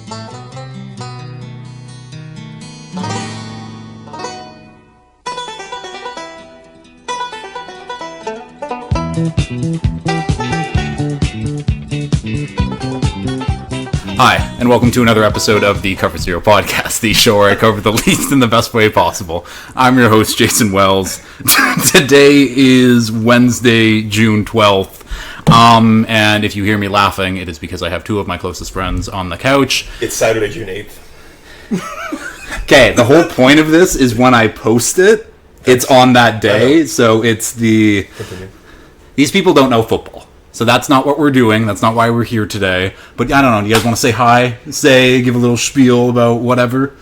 Hi, and welcome to another episode of the Cover Zero podcast, the show where I cover the least in the best way possible. I'm your host, Jason Wells. Today is Wednesday, June 12th, and if you hear me laughing, it is because I have two of my closest friends on the couch. It's Saturday, June 8th. Okay, the whole point of this is when I post it, it's on that day, so it's the... Continue. These people don't know football. So that's not what we're doing. That's not why we're here today. But I don't know. Do you guys want to say hi? Give a little spiel about whatever?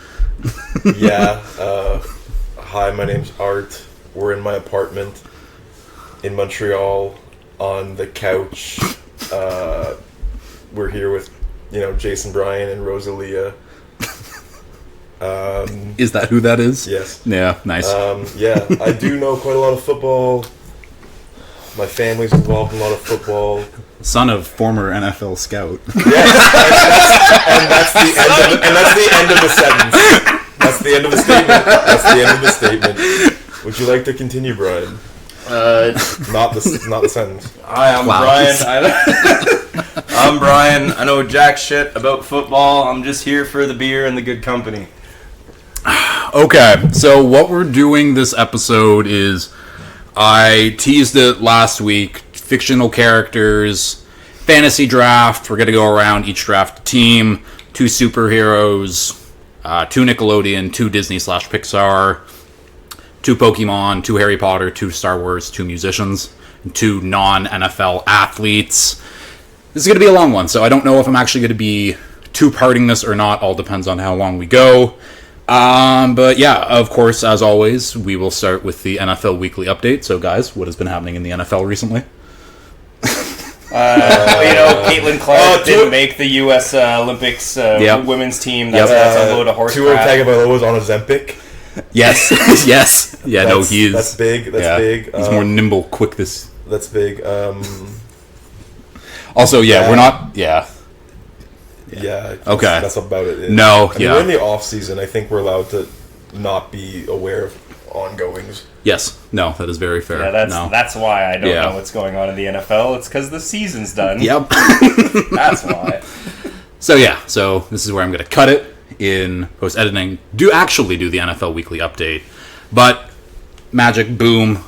Yeah. Hi, my name's Art. We're in my apartment in Montreal on the couch. We're here with, Jason, Brian, and Rosalia. Is that who that is? Yes. Yeah, nice. Yeah, I do know quite a lot of football. My family's involved in a lot of football. Son of former NFL scout. Yes, and that's the end of the sentence. That's the end of the statement. That's the end of the statement. Would you like to continue, Brian? Not the sentence. Hi, I'm Brian. I'm Brian. I know jack shit about football. I'm just here for the beer and the good company. Okay, so what we're doing this episode is... I teased it last week. Fictional characters, fantasy draft. We're going to go around each draft team. 2 superheroes, 2 Nickelodeon, 2 Disney/Pixar, 2 Pokemon, 2 Harry Potter, 2 Star Wars, 2 musicians, and 2 non-NFL athletes. This is going to be a long one, so I don't know if I'm actually going to be two-parting this or not. All depends on how long we go. But yeah, of course, as always, we will start with the NFL Weekly Update. So, guys, what has been happening in the NFL recently? Caitlin Clark didn't make the U.S. Olympics women's team. That's a load of horse Tua crap. Tagovailoa was on Ozempic. Yes, yes. Yeah, he is. That's big. That's big. He's more nimble, quick. That's big. Also, we're not... Yeah. Yeah. Okay. That's about it. No, we're in the off season. I think we're allowed to not be aware of ongoings. Yes. No, that is very fair. Yeah, that's why I don't know what's going on in the NFL. It's because the season's done. Yep. That's why. So this is where I'm going to cut it in post-editing. Do the NFL Weekly Update. But, magic, boom.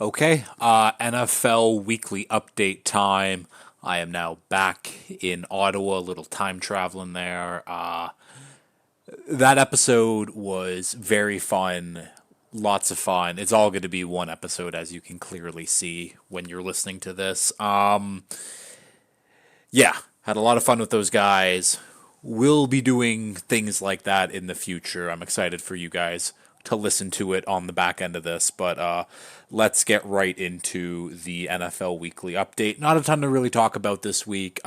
Okay, NFL Weekly Update time. I am now back in Ottawa, a little time traveling there. That episode was very fun, lots of fun. It's all going to be one episode, as you can clearly see when you're listening to this. Had a lot of fun with those guys. We'll be doing things like that in the future. I'm excited for you guys to listen to it on the back end of this, but let's get right into the NFL Weekly Update. Not a ton to really talk about this week.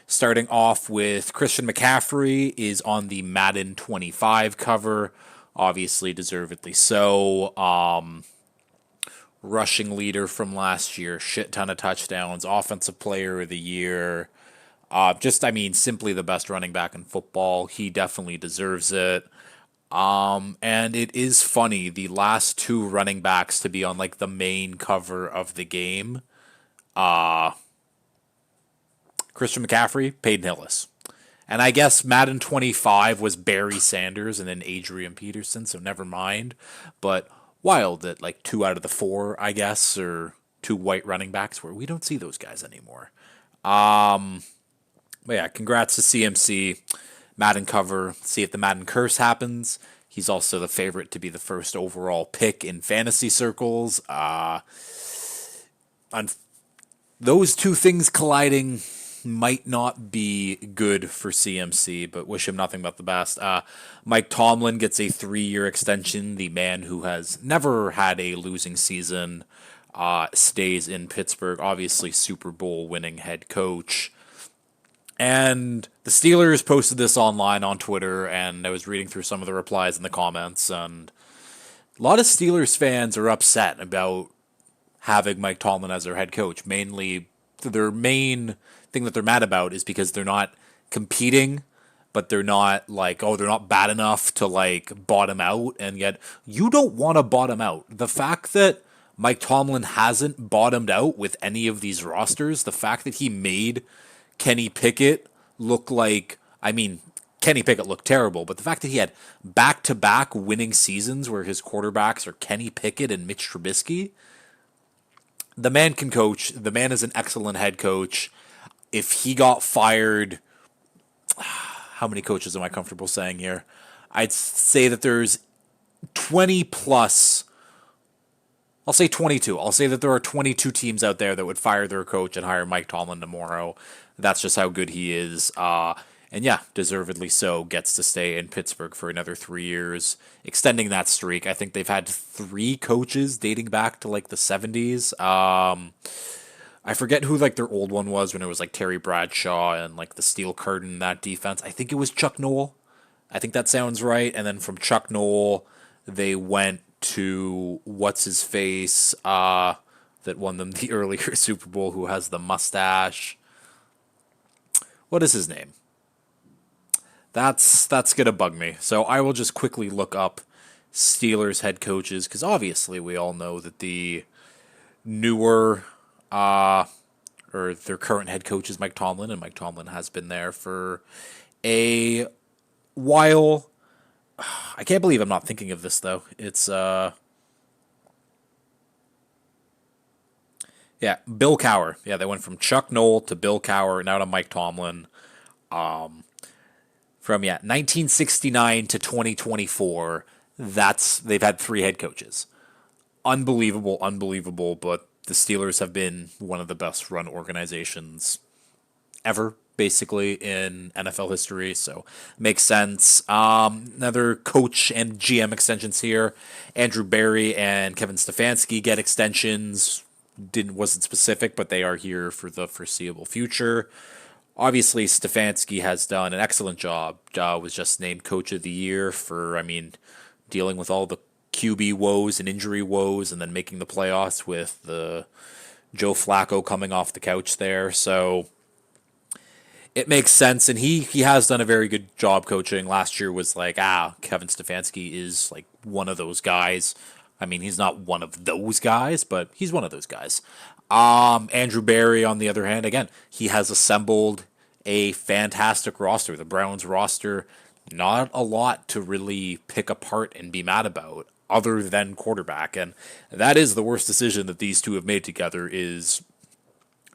Starting off with Christian McCaffrey is on the Madden 25 cover, obviously deservedly so. Rushing leader from last year, shit ton of touchdowns, offensive player of the year. Simply the best running back in football. He definitely deserves it. And it is funny, the last 2 running backs to be on the main cover of the game, Christian McCaffrey, Peyton Hillis. And I guess Madden 25 was Barry Sanders and then Adrian Peterson, so never mind. But wild that 2 out of the 4, I guess, or 2 white running backs where we don't see those guys anymore. But yeah, congrats to CMC. Madden cover, see if the Madden curse happens. He's also the favorite to be the first overall pick in fantasy circles. Those 2 things colliding might not be good for CMC, but wish him nothing but the best. Mike Tomlin gets a 3-year extension. The man who has never had a losing season stays in Pittsburgh. Obviously, Super Bowl winning head coach. And the Steelers posted this online on Twitter, and I was reading through some of the replies in the comments, and a lot of Steelers fans are upset about having Mike Tomlin as their head coach. Mainly, their main thing that they're mad about is because they're not competing but they're not like, oh, they're not bad enough to like bottom out. And yet you don't want to bottom out. The fact that Mike Tomlin hasn't bottomed out with any of these rosters, the fact that he made Kenny Pickett look like, I mean, Kenny Pickett looked terrible, but the fact that he had back-to-back winning seasons where his quarterbacks are Kenny Pickett and Mitch Trubisky, the man can coach. The man is an excellent head coach. If he got fired, how many coaches am I comfortable saying here? I'd say that there's 20 plus. I'll say 22. I'll say that there are 22 teams out there that would fire their coach and hire Mike Tomlin tomorrow. That's just how good he is. And yeah, deservedly so, gets to stay in Pittsburgh for another 3 years, extending that streak. I think they've had 3 coaches dating back to like the 70s. I forget who like their old one was when it was like Terry Bradshaw and like the Steel Curtain, that defense. I think it was Chuck Noll. I think that sounds right. And then from Chuck Noll, they went to what's his face that won them the earlier Super Bowl, who has the mustache. What is his name? That's gonna bug me. So I will just quickly look up Steelers head coaches, because obviously we all know that the newer or their current head coach is Mike Tomlin, and Mike Tomlin has been there for a while. I can't believe I'm not thinking of this though. It's yeah, Bill Cowher. Yeah, they went from Chuck Noll to Bill Cowher, now to Mike Tomlin. From 1969 to 2024, they've had 3 head coaches. Unbelievable, but the Steelers have been one of the best run organizations ever, basically, in NFL history, so makes sense. Another coach and GM extensions here. Andrew Berry and Kevin Stefanski get extensions. Wasn't specific, but they are here for the foreseeable future. Obviously, Stefanski has done an excellent job. Was just named Coach of the Year for, dealing with all the QB woes and injury woes, and then making the playoffs with the Joe Flacco coming off the couch there. So it makes sense, and he has done a very good job coaching. Last year was like, Kevin Stefanski is like one of those guys. He's not one of those guys, but he's one of those guys. Andrew Berry, on the other hand, again, he has assembled a fantastic roster. The Browns roster, not a lot to really pick apart and be mad about other than quarterback. And that is the worst decision that these two have made together, is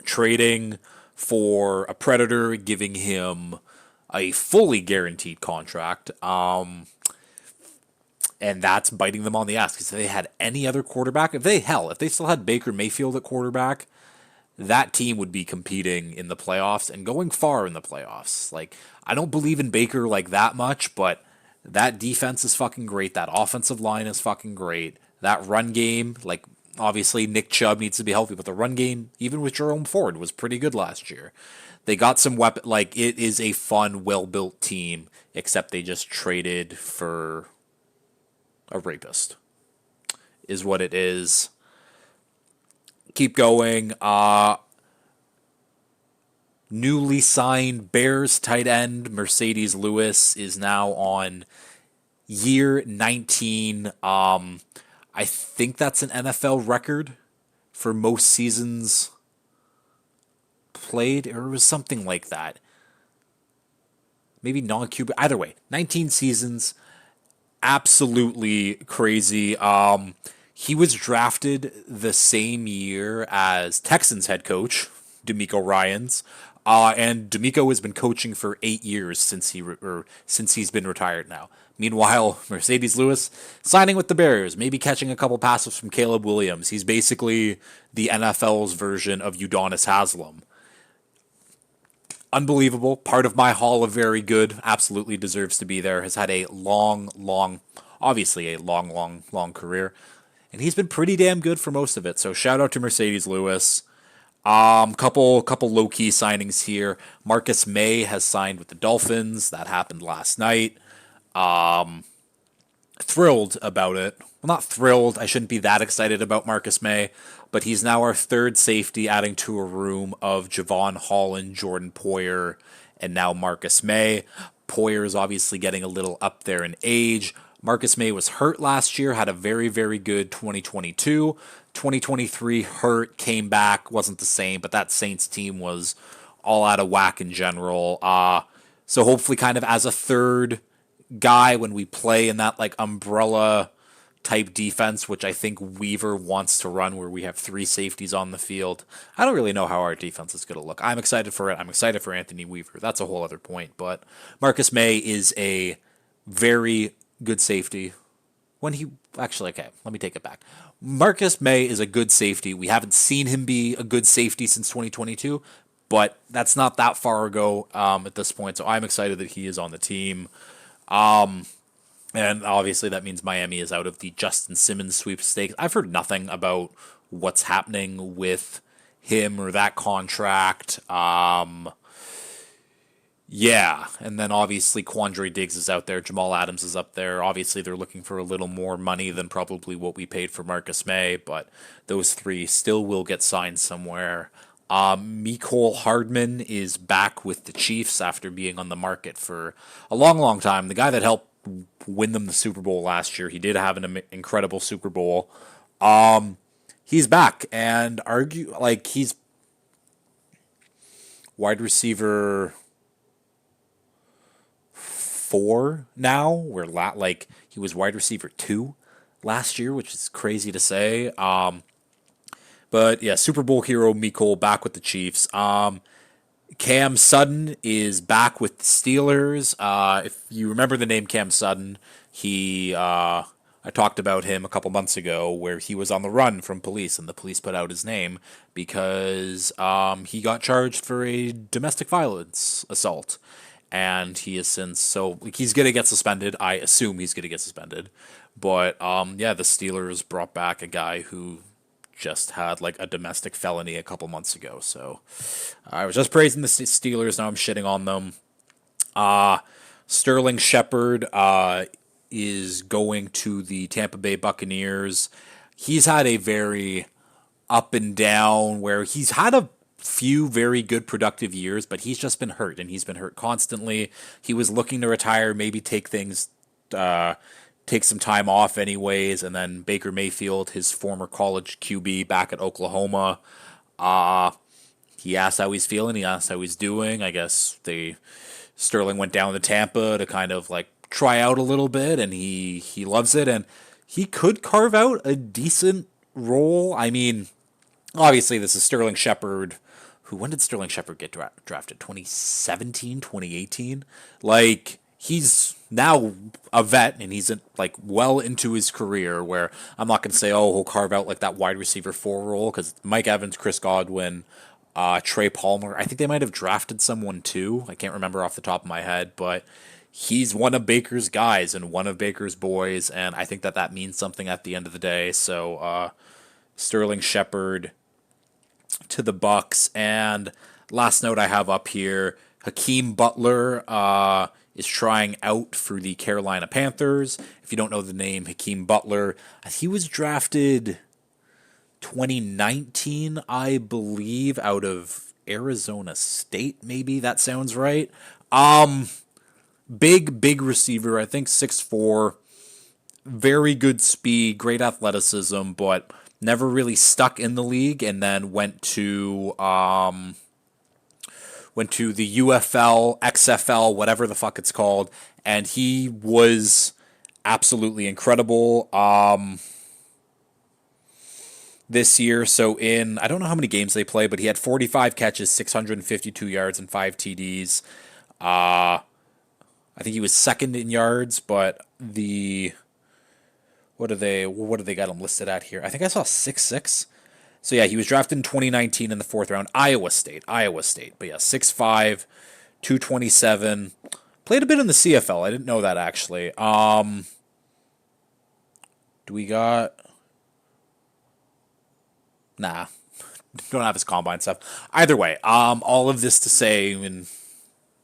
trading for a Predator, giving him a fully guaranteed contract. And that's biting them on the ass, because if they had any other quarterback, if they still had Baker Mayfield at quarterback, that team would be competing in the playoffs and going far in the playoffs. Like, I don't believe in Baker like that much, but that defense is fucking great. That offensive line is fucking great. That run game, like, obviously Nick Chubb needs to be healthy, but the run game, even with Jerome Ford, was pretty good last year. They got some weapon. Like, it is a fun, well-built team, except they just traded for a rapist, is what it is. Keep going. Newly signed Bears tight end Mercedes Lewis is now on year 19. I think that's an NFL record for most seasons played, or it was something like that. Maybe non-QB. Either way, 19 seasons. Absolutely crazy. He was drafted the same year as Texans head coach DeMeco Ryans, and DeMeco has been coaching for 8 years since he's been retired now. Meanwhile, Mercedes Lewis signing with the Bears, maybe catching a couple passes from Caleb Williams. He's basically the NFL's version of Udonis Haslem. Unbelievable. Part of my Hall of Very Good. Absolutely deserves to be there. Has had a long career. And he's been pretty damn good for most of it. So shout out to Mercedes Lewis. Couple low-key signings here. Marcus May has signed with the Dolphins. That happened last night. Thrilled about it. Well, not thrilled. I shouldn't be that excited about Marcus May, but he's now our third safety, adding to a room of Javon Holland, Jordan Poyer, and now Marcus May. Poyer is obviously getting a little up there in age. Marcus May was hurt last year, had a very, very good 2022. 2023 hurt, came back, wasn't the same, but that Saints team was all out of whack in general. So hopefully kind of as a third guy when we play in that like umbrella type defense, which I think Weaver wants to run, where we have three safeties on the field. I don't really know how our defense is going to look. I'm excited for it. I'm excited for Anthony Weaver. That's a whole other point. But Marcus May is a very good safety. Okay, let me take it back. Marcus May is a good safety. We haven't seen him be a good safety since 2022, but that's not that far ago at this point. So I'm excited that he is on the team. And obviously that means Miami is out of the Justin Simmons sweepstakes. I've heard nothing about what's happening with him or that contract. Yeah, and then obviously Quandre Diggs is out there. Jamal Adams is up there. Obviously they're looking for a little more money than probably what we paid for Marcus May, but those three still will get signed somewhere. Mecole Hardman is back with the Chiefs after being on the market for a long, long time. The guy that helped win them the Super Bowl last year. He did have an incredible Super Bowl. He's back, and he's wide receiver 4 now. Where he was wide receiver 2 last year, which is crazy to say. But yeah, Super Bowl hero Mecole back with the Chiefs. Cam Sutton is back with the Steelers. If you remember the name Cam Sutton, I talked about him a couple months ago where he was on the run from police, and the police put out his name because he got charged for a domestic violence assault. And he is he's going to get suspended. I assume he's going to get suspended. But the Steelers brought back a guy who just had like a domestic felony a couple months ago. So I was just praising the Steelers. Now I'm shitting on them. Sterling Shepard is going to the Tampa Bay Buccaneers. He's had a very up and down where he's had a few very good productive years, but he's just been hurt, and he's been hurt constantly. He was looking to retire, maybe take some time off anyways, and then Baker Mayfield, his former college QB back at Oklahoma, he asked how he's feeling, he asked how he's doing. I guess Sterling went down to Tampa to kind of like try out a little bit, and he loves it, and he could carve out a decent role. I mean, obviously this is Sterling Shepard. When did Sterling Shepard get drafted? 2017, 2018? Like, he's now a vet, and he's well into his career, where I'm not going to say, he'll carve out like that wide receiver 4 role, because Mike Evans, Chris Godwin, Trey Palmer, I think they might have drafted someone too. I can't remember off the top of my head, but he's one of Baker's guys and one of Baker's boys, and I think that means something at the end of the day. So Sterling Shepard to the Bucks. And last note I have up here, Hakeem Butler is trying out for the Carolina Panthers. If you don't know the name Hakeem Butler, he was drafted 2019, I believe, out of Arizona State, maybe. That sounds right. Big receiver, I think 6'4", very good speed, great athleticism, but never really stuck in the league, and then went to the UFL, XFL, whatever the fuck it's called, and he was absolutely incredible this year. So I don't know how many games they play, but he had 45 catches, 652 yards, and 5 TDs. I think he was second in yards, but what do they got him listed at here? I think I saw 6'6". So yeah, he was drafted in 2019 in the 4th round. Iowa State. But yeah, 6'5", 227. Played a bit in the CFL. I didn't know that actually. Do we got? Nah. Don't have his combine stuff. Either way, all of this to say and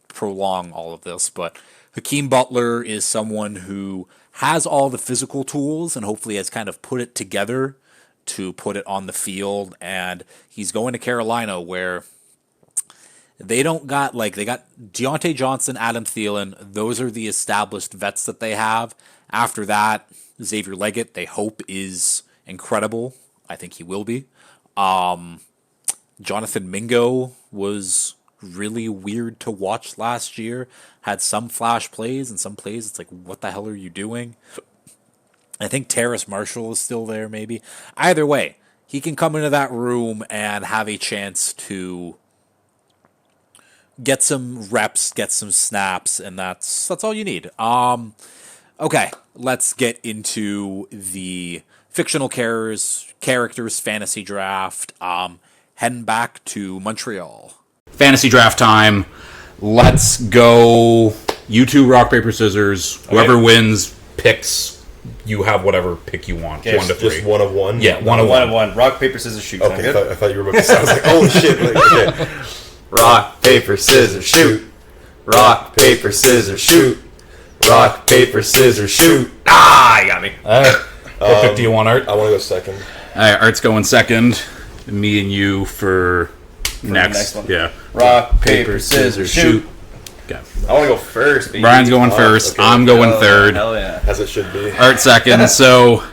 prolong all of this, but Hakeem Butler is someone who has all the physical tools and hopefully has kind of put it together to put it on the field. And he's going to Carolina, where They don't got they got Deontay Johnson, Adam Thielen. Those are the established vets that they have. After that, Xavier Leggett, they hope, is incredible. I think he will be. Jonathan Mingo was really weird to watch last year. Had some flash plays and some plays it's like, what the hell are you doing? I think Terrace Marshall is still there, maybe. Either way, he can come into that room and have a chance to get some reps, get some snaps, and that's all you need. Okay, let's get into the fictional characters fantasy draft. Heading back to Montreal. Fantasy draft time. Let's go. You two, rock, paper, scissors. Whoever wins picks. You have whatever pick you want. Okay, 1 to 3. Just one of one? Yeah, one of one. Rock, paper, scissors, shoot. Okay, I thought you were about to say, I was like, holy shit. Okay. Rock, paper, scissors, shoot. Rock, paper, scissors, shoot. Rock, paper, scissors, shoot. Ah, you got me. All right. What pick do you want, Art? I want to go second. All right, Art's going second. Me and you for next. Next one. Yeah. Rock, paper, scissors, shoot. Okay. I want to go first, baby. Brian's going first. okay. I'm going third. Hell yeah. As it should be. Art second. So,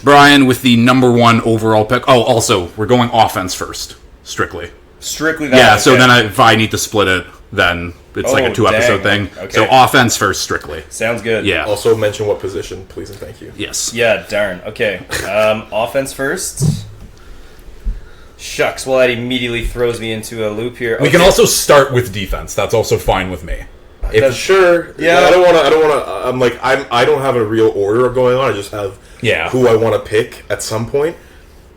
Brian with the number 1 overall pick. Oh, also, we're going offense first, strictly. Strictly that. Yeah, so okay. then if I need to split it, then it's like a 2-episode dang. thing. Okay. So, offense first, strictly. Sounds good. Yeah. Also mention what position, please and thank you. Yes. Yeah, darn. Okay. Offense first. Shucks. Well, that immediately throws me into a loop here. We can also start with defense. That's also fine with me. If sure, Yeah. I don't want to. I don't have a real order going on. I just have who I want to pick at some point.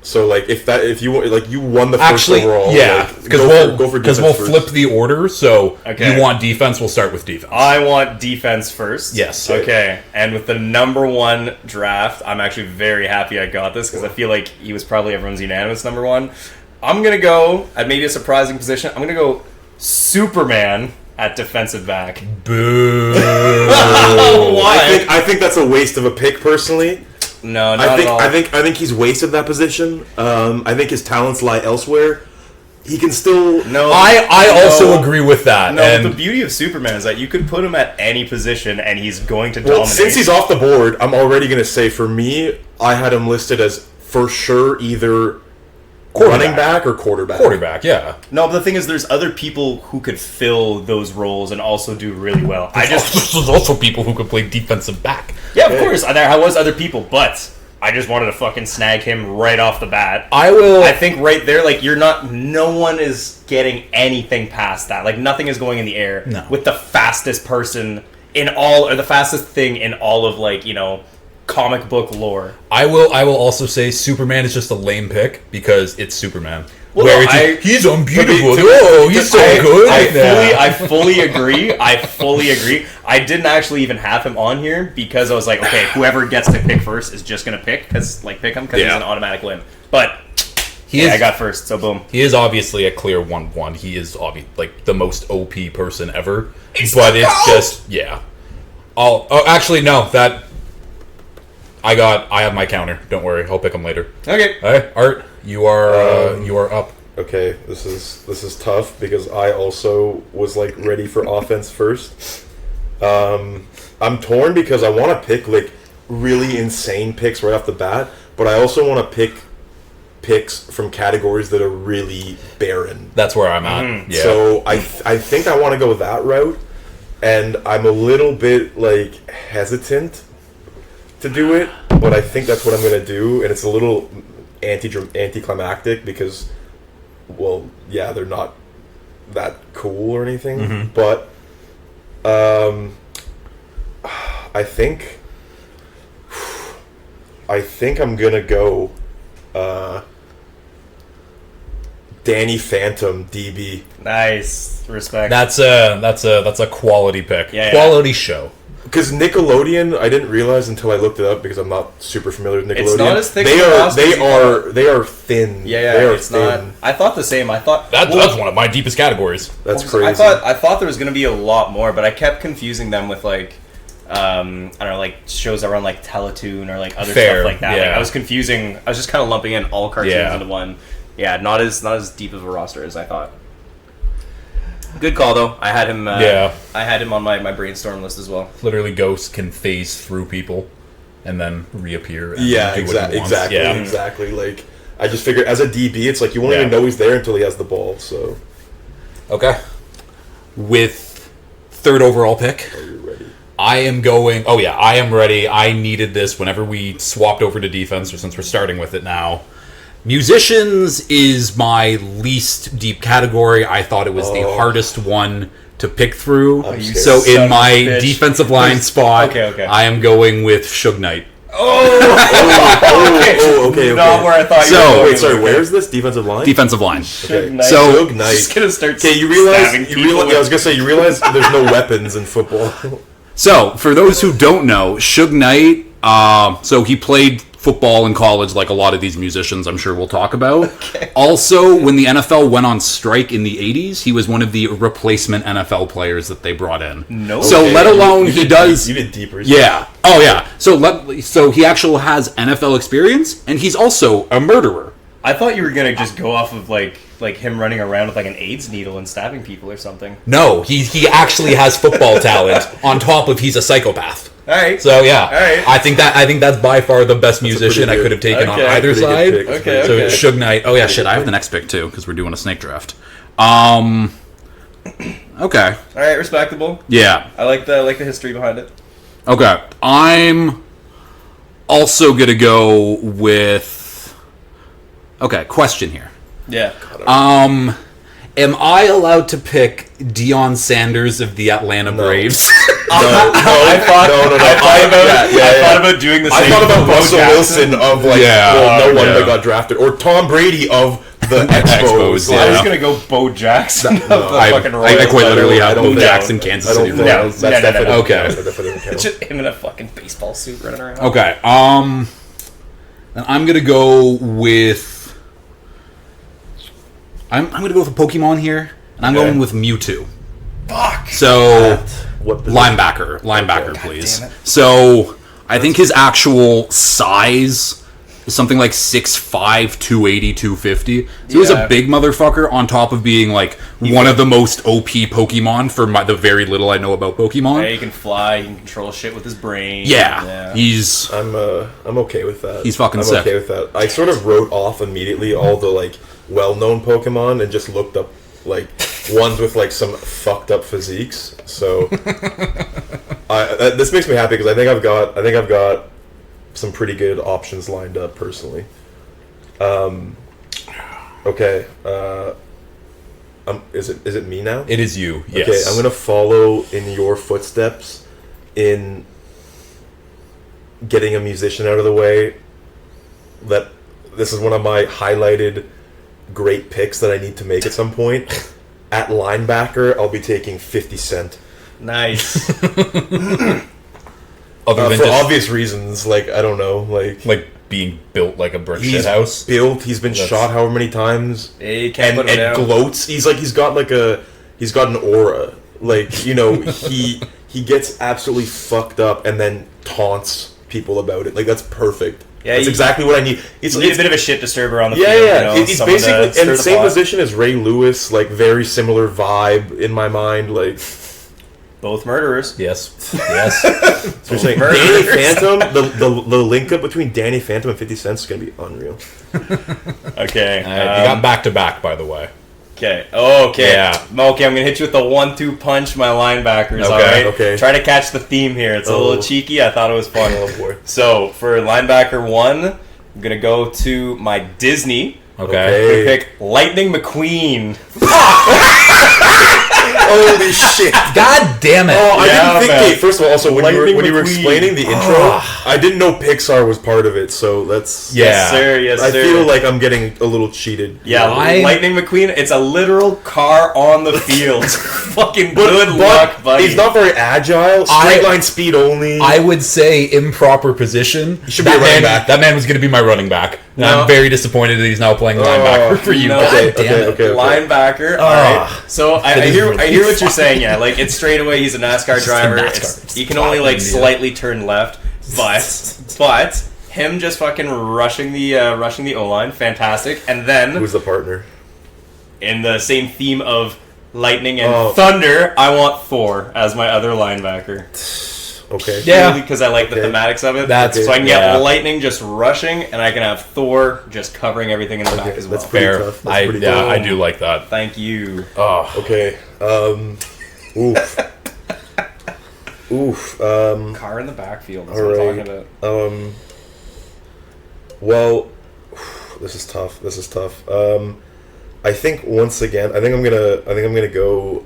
So like if you won the first overall, yeah, because we'll flip the order. So Okay. you want defense? We'll start with defense. I want defense first. Yes. Okay. And with the number 1 draft, I'm actually very happy I got this because I feel like he was probably everyone's unanimous number 1. I'm going to go at maybe a surprising position. I'm going to go Superman at defensive back. Boo! Why? I think that's a waste of a pick personally. No, not at all. I think he's wasted that position. I think his talents lie elsewhere. He can still. No, I also agree with that. No, and the beauty of Superman is that you could put him at any position and he's going to Well, dominate. since he's off the board, I'm already going to say for me, I had him listed as for sure either running back or quarterback. Quarterback, yeah. No, but the thing is, there's other people who could fill those roles and also do really well. There's also people who could play defensive back. Yeah, of course. There was other people, but I just wanted to fucking snag him right off the bat. I think right there, no one is getting anything past that. Like, nothing is going in the air with the fastest person the fastest thing in all of, comic book lore. I will also say Superman is just a lame pick because it's Superman. Well, he's unbeatable. He's so good. I fully agree. I didn't actually even have him on here because I was like, okay, whoever gets to pick first is just gonna pick him because he's an automatic win. But I got first, so boom. He is obviously a clear 1-1. He is the most OP person ever. But it's just actually no, that I have my counter. Don't worry, I'll pick him later. Okay. All right, Art, you are up. Okay, this is tough because I also was ready for offense first. I'm torn because I want to pick really insane picks right off the bat, but I also want to pick picks from categories that are really barren. That's where I'm at. Yeah. So I think I want to go that route, and I'm a little bit hesitant to do it, but I think that's what I'm going to do, and it's a little anticlimactic because, well, yeah, they're not that cool or anything, but I think I'm going to go Danny Phantom DB. Nice. Respect. That's a quality pick. Yeah, quality show. Because Nickelodeon, I didn't realize until I looked it up because I'm not super familiar with Nickelodeon. It's not as thick they as are thin. Yeah, they are it's thin. not. I thought the same. I thought That's one of my deepest categories. That's crazy. I thought there was going to be a lot more, but I kept confusing them with I don't know, shows that run Teletoon or other stuff like that. Yeah. I was confusing. I was just kind of lumping in all cartoons Yeah. into one. Yeah, not as deep of a roster as I thought. Good call though. I had him. Yeah. I had him on my brainstorm list as well. Literally, Ghost can phase through people and then reappear. And Yeah, do what he wants. exactly. Like, I just figured as a DB, it's like you won't even know he's there until he has the ball. So, Okay. With third overall pick, are you ready? I am going. Oh yeah, I am ready. I needed this whenever we swapped over to defense, or since we're starting with it now. Musicians is my least deep category. I thought it was the hardest one to pick through. I'm So scared. in my bitch. defensive line spot, Okay. I am going with Suge Knight. Okay. Not where I thought you So- were going. Wait, sorry. Where's this defensive line? Defensive line. Okay. Nice. So Suge Knight. Just gonna start. Okay, you stabbing realize? people Yeah, I was gonna say you realize there's no weapons in football. So, for those who don't know, Suge Knight, so he played football in college like a lot of these musicians I'm sure we'll talk about. Also, when the NFL went on strike in the 80s, he was one of the replacement NFL players that they brought in. No. So, Okay, let alone you he did does... deep- You did deeper. Yeah. Oh, yeah. So he actually has NFL experience, and he's also a murderer. I thought you were gonna just go off of like him running around with like an AIDS needle and stabbing people or something. No, he actually has football talent, on top of he's a psychopath. All right. So yeah, All right. I think that's by far the best musician I pretty could have taken on Okay. either Pretty good side. pick. Okay. So Suge Knight. Oh yeah, shit. I have the next pick too because we're doing a snake draft. Okay. All right. Respectable. Yeah. I like the history behind it. Okay. I'm also gonna go with. Okay. Question here. Yeah. Am I allowed to pick Deion Sanders of the Atlanta Braves? I thought about doing the same. I thought about for Bo Russell Jackson. Wilson of like Yeah. no one Yeah. that got drafted, or Tom Brady of the Expos. Expos, I yeah. was gonna go Bo Jackson of the I fucking quite Royals. literally I have don't Bo think- Jackson, Kansas I don't City think Royals. that's No, no, no, definitely no. Okay. That definitely doesn't count. It's just him in a fucking baseball suit running around. Okay. And I'm gonna go with. I'm gonna go with a Pokemon here, and I'm Okay. going with Mewtwo. Fuck. So What position? linebacker, Okay. please. damn it. So I think his actual size is something like 6'5", 280, 250. So he's Yeah. a big motherfucker on top of being like one of the most OP Pokemon for the very little I know about Pokemon. Yeah, he can fly. He can control shit with his brain. Yeah, he's I'm okay with that. He's fucking I'm sick. okay with that. I sort of wrote off immediately all the like well-known Pokemon and just looked up like ones with like some fucked up physiques. So this makes me happy because I think I've got some pretty good options lined up personally. Okay. Is it me now? it is you. Yes. Okay, I'm gonna follow in your footsteps in getting a musician out of the way. That this is one of my highlighted great picks that I need to make at some point. At linebacker, I'll be taking 50 Cent. Nice. Other than For just obvious reasons, like, I don't know, like being built like a brick he's shit house. built, he's been That's- shot however many times, He can't and put him down. gloats. He's got an aura. Like, you know, he gets absolutely fucked up and then taunts people about it. Like, that's perfect. Yeah, That's you- exactly what I need. It's You need a bit of a shit disturber on the yeah, field. yeah. You know, It's someone to basically stir in the the same pot. position as Ray Lewis, like very similar vibe in my mind. Like, Both murderers. Yes. Yes. so you're saying murderers. Danny Phantom, the link up between Danny Phantom and 50 Cent is gonna be unreal. Okay. You got back to back, by the way. Okay. Okay. Yeah. Okay, I'm gonna hit you with the 1-2 punch, my linebackers. Okay, All right. okay. Try to catch the theme here. It's a Oh. little cheeky. I thought it was fun. Oh boy. So for linebacker 1, I'm gonna go to my Disney. Okay. I'm Okay. gonna pick Lightning McQueen. Holy shit! God damn it. Oh, I Yeah, didn't think. man. Hey, first of all, also when Lightning you were McQueen. explaining the intro, I didn't know Pixar was part of it. So that's Yeah. Yes, sir. Yes, I sir. feel like I'm getting a little cheated. Yeah, Line- Lightning McQueen. It's a literal car on the field. Fucking good luck, buddy. He's not very agile. Straight line speed only. I would say improper position. should be that a running man, back. That man was going to be my running back. And No. I'm very disappointed that he's now playing linebacker for you. no. God Okay, damn it. okay. Linebacker. All right. So I is hear relief. what you're saying. Yeah, like it's straight away. He's a NASCAR driver. NASCAR. He can only like Yeah. slightly turn left, but him just fucking rushing the O line, fantastic. And then Who's the partner? in the same theme of lightning, and thunder, I want Thor as my other linebacker. Okay. Yeah. Because I like the thematics of it. That's so I can get lightning just rushing, and I can have Thor just covering everything in the back as well. That's pretty Fair. tough. That's pretty tough. I do like that. Thank you. Oh. Okay. Oof. Oof. Car in the backfield. That's all what I'm right. talking about. Well, this is tough. This is tough. I think once again, I think I'm gonna go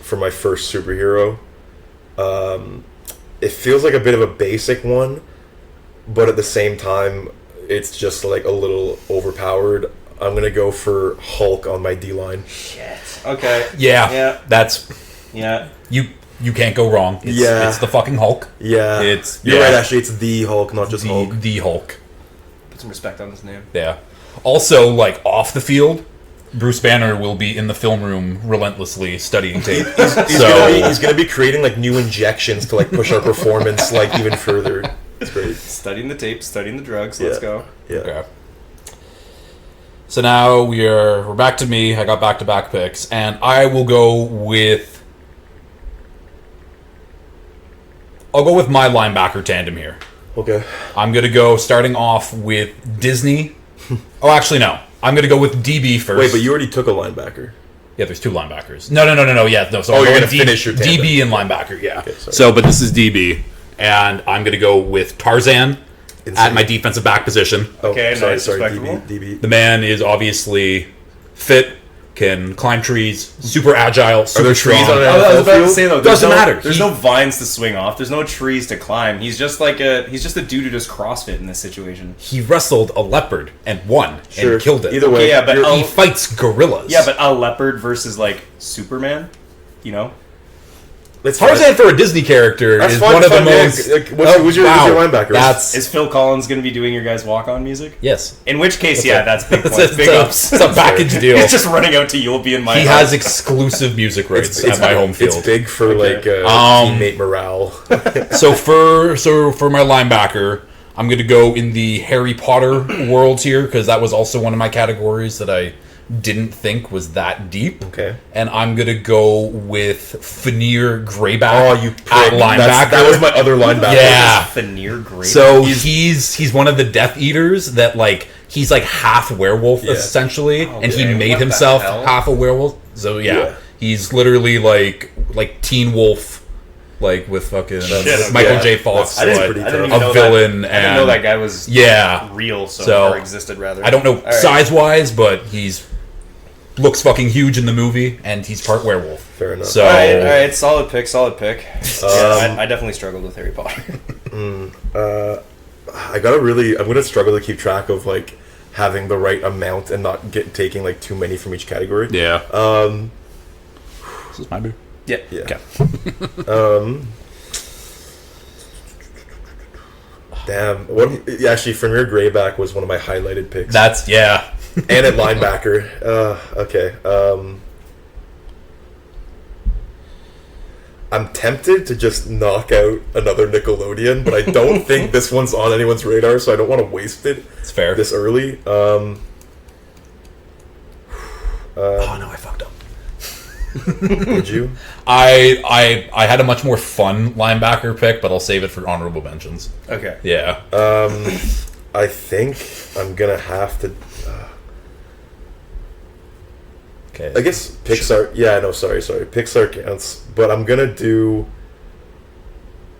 for my first superhero. It feels like a bit of a basic one, but at the same time, it's just like a little overpowered. I'm gonna go for Hulk on my D line. Shit. Okay. Yeah. That's Yeah. you can't go wrong. It's the fucking Hulk. Yeah, you're right. Actually, it's the Hulk, not just Hulk. The Hulk. Put some respect on his name. Yeah. Also, like off the field, Bruce Banner will be in the film room relentlessly studying tape. He's gonna be creating like new injections to like push our performance like even further. It's great. Studying the tape, studying the drugs. Let's go. Yeah. Okay. So now we're back to me. I got back-to-back picks, and I will go with. I'll go with my linebacker tandem here. Okay. I'm gonna go starting off with Disney. Oh, actually, no. I'm gonna go with DB first. Wait, but you already took a linebacker. Yeah, there's two linebackers. No. Yeah, no. So Oh, I'm you're going gonna finish your tandem. DB and linebacker. Yeah. Okay, sorry. So, but this is DB, and I'm gonna go with Tarzan at my defensive back position. Okay, sorry, nice, sorry, respectable. DB. The man is obviously fit, can climb trees, super agile, super there trees strong. on it? I was about to field? say though, Doesn't matter. There's no vines to swing off. There's no trees to climb. He's just a dude who does CrossFit in this situation. He wrestled a leopard and won Sure. and killed it. Either way, Okay, yeah, but He fights gorillas. yeah, but a leopard versus like Superman, you know? It's Tarzan for a Disney character That's is fun, one of the fun, yeah. most. Like, who's your linebacker? That's Is Phil Collins going to be doing your guys' walk-on music? yes. In which case, that's big points, It's big ups. a package deal. He's just running out to "You'll Be in My He Heart." has exclusive music rights at my home field. It's big for like teammate morale. So for my linebacker, I'm going to go in the Harry Potter worlds here because that was also one of my categories that I didn't think was that deep. Okay. And I'm going to go with Fanir Greyback Oh, you prick. at linebacker. That was my other linebacker. Yeah. Veneer Great. So he's one of the Death Eaters that like he's like half werewolf essentially, and he Okay, made what the himself hell? half a werewolf. So Yeah. he's literally like Teen Wolf, like with fucking Shit, Michael yeah. J. Fox, I didn't- like, pretty I didn't tough. even know a villain, that. I didn't know and that guy was real, So, or existed rather. I don't know All right. size wise, but he's looks fucking huge in the movie, and he's part werewolf. Fair enough. So All right, solid pick. I definitely struggled with Harry Potter. I'm gonna struggle to keep track of like having the right amount and not taking like too many from each category. yeah. This is my beer. Yeah. Yeah. Damn. What? Actually, Fanir Greyback was one of my highlighted picks. That's And at linebacker. Okay. I'm tempted to just knock out another Nickelodeon, but I don't think this one's on anyone's radar, so I don't want to waste it It's fair. this early. Oh no, I fucked up. Did you? I had a much more fun linebacker pick, but I'll save it for honorable mentions. Okay. Yeah. I think I'm gonna have to. Okay. I guess Pixar. Yeah, no, sorry. Pixar counts, but I'm gonna do.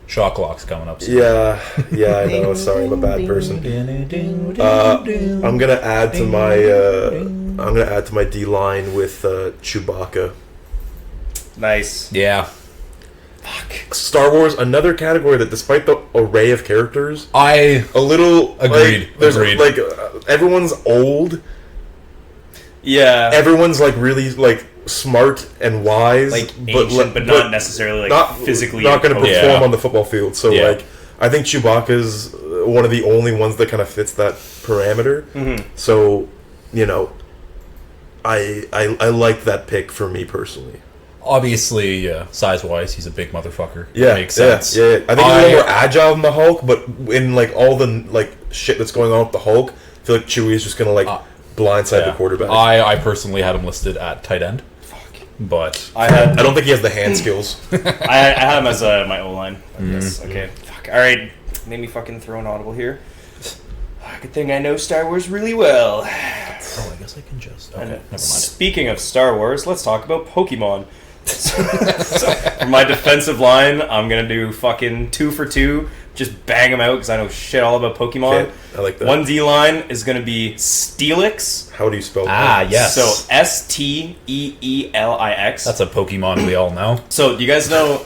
Shot clock's coming up soon. Yeah, I know. Sorry, I'm a bad person. I'm gonna add to my. I'm gonna add to my D line with Chewbacca. Nice. Yeah. Star Wars, another category that, despite the array of characters, I a little Agreed, Like, there's agreed. like everyone's old. Yeah. Everyone's like really like smart and wise, Like ancient, but not necessarily like physically not going to imposing. perform Yeah. on the football field. So Yeah. like, I think Chewbacca's one of the only ones that kind of fits that parameter. Mm-hmm. So, I like that pick for me personally. obviously size-wise, he's a big motherfucker. Yeah, Makes sense. Yeah. I think he's a little more agile than the Hulk, but in like all the like shit that's going on with the Hulk, I feel like Chewie is just gonna like blindside the quarterback. I personally had him listed at tight end. but I don't think he has the hand skills. I had him as my O-line. Yes. Okay. Fuck. All right. Made me fucking throw an audible here. Good thing I know Star Wars really well. oh, I guess I can just. Okay, never mind. Speaking of Star Wars, let's talk about Pokemon. So, for my defensive line, I'm gonna do fucking 2 for 2. Just bang them out because I know shit all about Pokemon. Okay, I like that. One D line is gonna be Steelix. How do you spell Ah, yes. So Steelix. That's a Pokemon we all know. So do you guys know?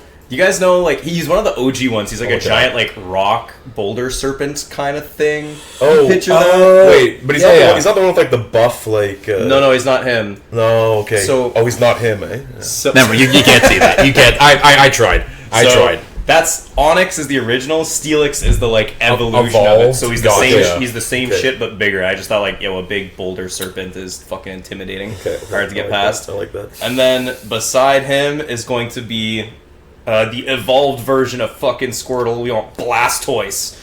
Like he's one of the OG ones. He's like a Okay. giant like rock boulder serpent kind of thing. Oh, Picture that? Wait, but he's not. Yeah. He's not the one with like the buff, like. No, he's not him. No, okay. So- he's not him, eh? Yeah. So, Never, you can't see that. You can't. I tried. I so tried. That's Onyx is the original. Steelix is the like evolution of it. Evolved. So he's the Gotcha. same. Yeah. He's the same Okay. shit but bigger. I just thought like a big boulder serpent is fucking intimidating. Okay, Hard to get past. I like that. And then beside him is going to be the evolved version of fucking Squirtle. We want Blastoise.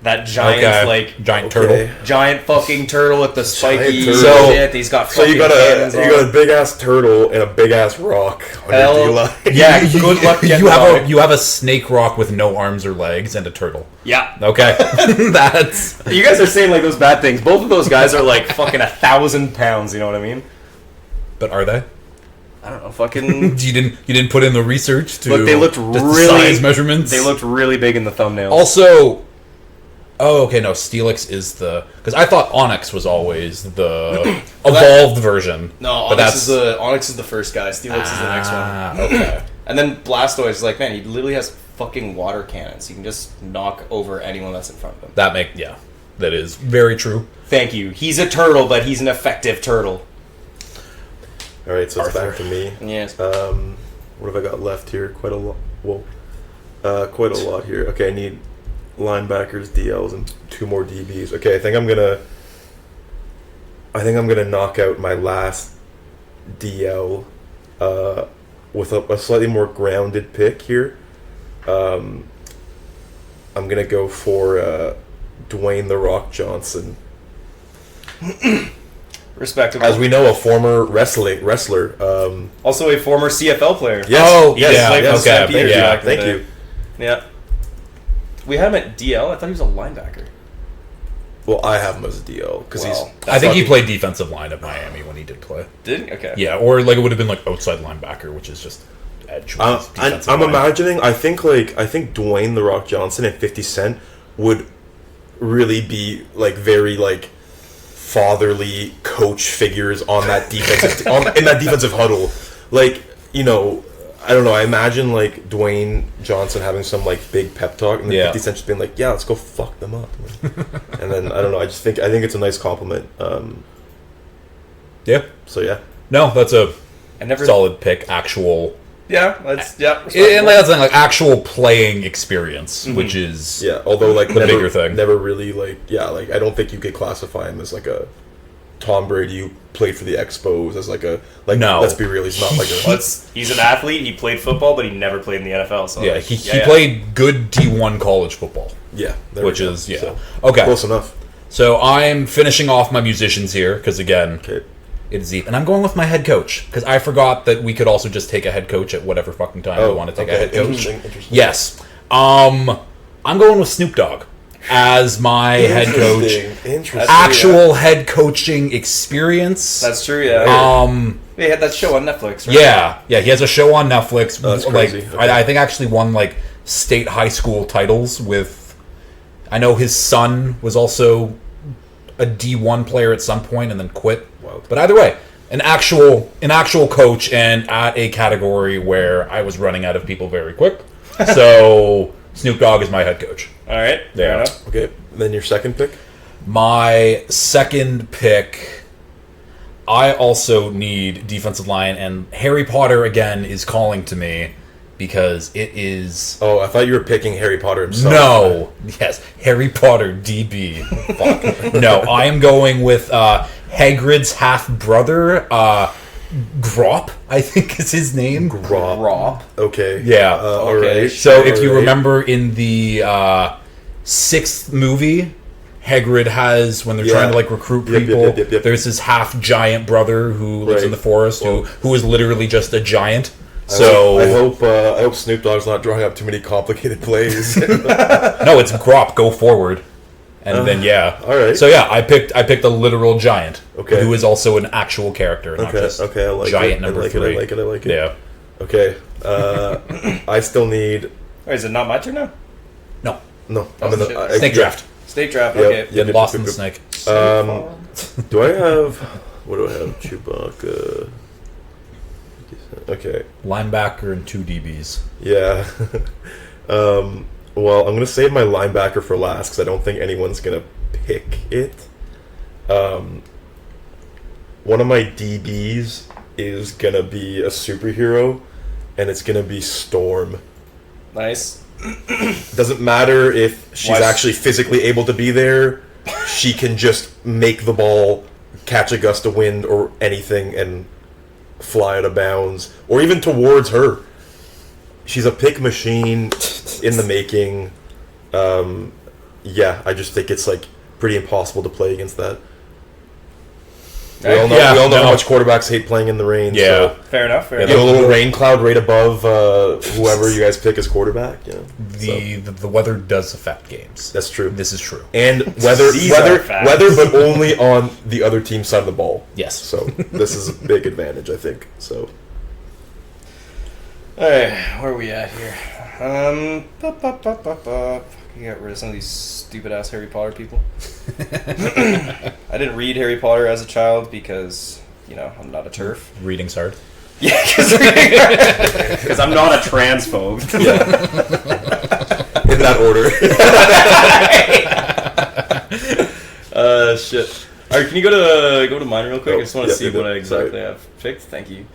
That giant Okay. like Giant Okay. turtle. giant fucking turtle with the spiky turtle. So- shit. He's got So fucking you cannons on. got a big ass turtle and a big ass rock on Hell, your D line. yeah, good luck getting by. You have a snake rock with no arms or legs and a turtle. Yeah. Okay, that's You guys are saying like those bad things. Both of those guys are like fucking 1,000 pounds. You know what I mean? But are they? I don't know. Fucking. You didn't put in the research to Look, they looked just really size measurements. They looked really big in the thumbnail. Also, oh, okay, no, Steelix is the because I thought Onyx was always the evolved version. no, but Onyx is the first guy. Steelix is the next one. Okay, And then Blastoise is like, man, he literally has fucking water cannons. He can just knock over anyone that's in front of him. that is very true. Thank you. He's a turtle, but he's an effective turtle. All right, so it's Arthur. back to me. Yes. What have I got left here? Quite a lot. Whoa, quite a lot here. Okay, I need linebackers, DLs, and 2 more DBs. Okay, I think I'm gonna knock out my last DL with a slightly more grounded pick here. I'm gonna go for Dwayne "The Rock" Johnson. Respectable. As we know, a former wrestler. Also a former CFL player. Yes. Oh, Yes, yeah, played for the okay, Stampeders yeah, back in the thank day. you. Yeah. We had him at DL. I thought he was a linebacker. Well, I have him as a DL because Wow. he's. I think he played defensive line at Miami when he did play. Did he? Okay. Yeah, or like it would have been like outside linebacker, which is just edge. which is defensive I'm line. imagining. I think Dwayne "The Rock" Johnson and 50 Cent would really be like very like fatherly coach figures on that defensive in that defensive huddle. Like, you know, I don't know. I imagine like Dwayne Johnson having some like big pep talk, and then Yeah. 50 Cent just being like, "Yeah, let's go fuck them up." And then I don't know. I think it's a nice compliment. Yeah, So yeah. no, that's a I never. solid pick. Actual, Yeah. That's and like, that's the thing, like actual playing experience, which is Yeah, although like The bigger thing. never really like I don't think you could classify him as like a Tom Brady who played for the Expos as like a No. Let's be real, he's not like a He's an athlete. He played football, but he never played in the NFL. So yeah. He played good D1 college football, yeah, there we which go. is yeah. So, Okay, close enough. so I'm finishing off my musicians here because again, Okay, it is deep, and I'm going with my head coach because I forgot that we could also just take a head coach at whatever fucking time we want to take a head coach. Interesting. Yes, I'm going with Snoop Dogg as my head coach. Interesting. Actual head coaching experience. That's true. Yeah. Um, They had that show on Netflix. Right? yeah, he has a show on Netflix. Oh, that's like, crazy. Okay. I think actually won like state high school titles with. I know his son was also a D1 player at some point and then quit. Wow. But either way, an actual coach and at a category where I was running out of people very quick. So Snoop Dogg is my head coach. All right. Fair Yeah. enough. Okay, then your second pick. My second pick, I also need defensive line, and Harry Potter again is calling to me because it is. Oh, I thought you were picking Harry Potter himself. No, yes, Harry Potter DB. Fuck. No, I am going with Hagrid's half brother, Grop, I think is his name. Raw. Okay. Yeah. All Okay. right. So if you All right. remember in the sixth movie, Hagrid has when they're trying to like recruit people. Yep. There's his half giant brother who lives in the forest who is literally just a giant. So I hope Snoop Dogg's not drawing up too many complicated plays. No, it's Grop. Go forward, and then all right. So yeah, I picked a literal giant. Okay. Who is also an actual character, not just I like giant it. number I like 3. it. I like it. Yeah. Okay. I still need. Wait, is it not my turn now? No. I'm in shit. the Snake draft. Snake draft. Yep. Okay. Get lost in the snake. Do I have? What do I have? Chewbacca. Okay. Linebacker and 2 DBs. Yeah. Well, I'm gonna save my linebacker for last because I don't think anyone's gonna pick it. One of my DBs is gonna be a superhero, and it's gonna be Storm. Nice. Doesn't matter if she's Why- actually physically able to be there. She can just make the ball catch a gust of wind or anything and fly out of bounds, or even towards her. She's a pick machine in the making. Yeah, I just think it's like pretty impossible to play against that. We all know, how much quarterbacks hate playing in the rain. Yeah. So Fair enough. Fair you enough. have a little rain cloud right above whoever you guys pick as quarterback. Yeah, The weather does affect games. that's true. This is true. And weather, These are facts. but only on the other team's side of the ball. Yes. So this is a big advantage, I think. So Alright, where are we at here? You got rid of some of these stupid ass Harry Potter people. I didn't read Harry Potter as a child because, I'm not a turf. Reading's hard. Yeah, because I'm not a transphobe. in that order. Shit. Alright, can you go to mine real quick? I just want to see what I exactly have picked. Thank you.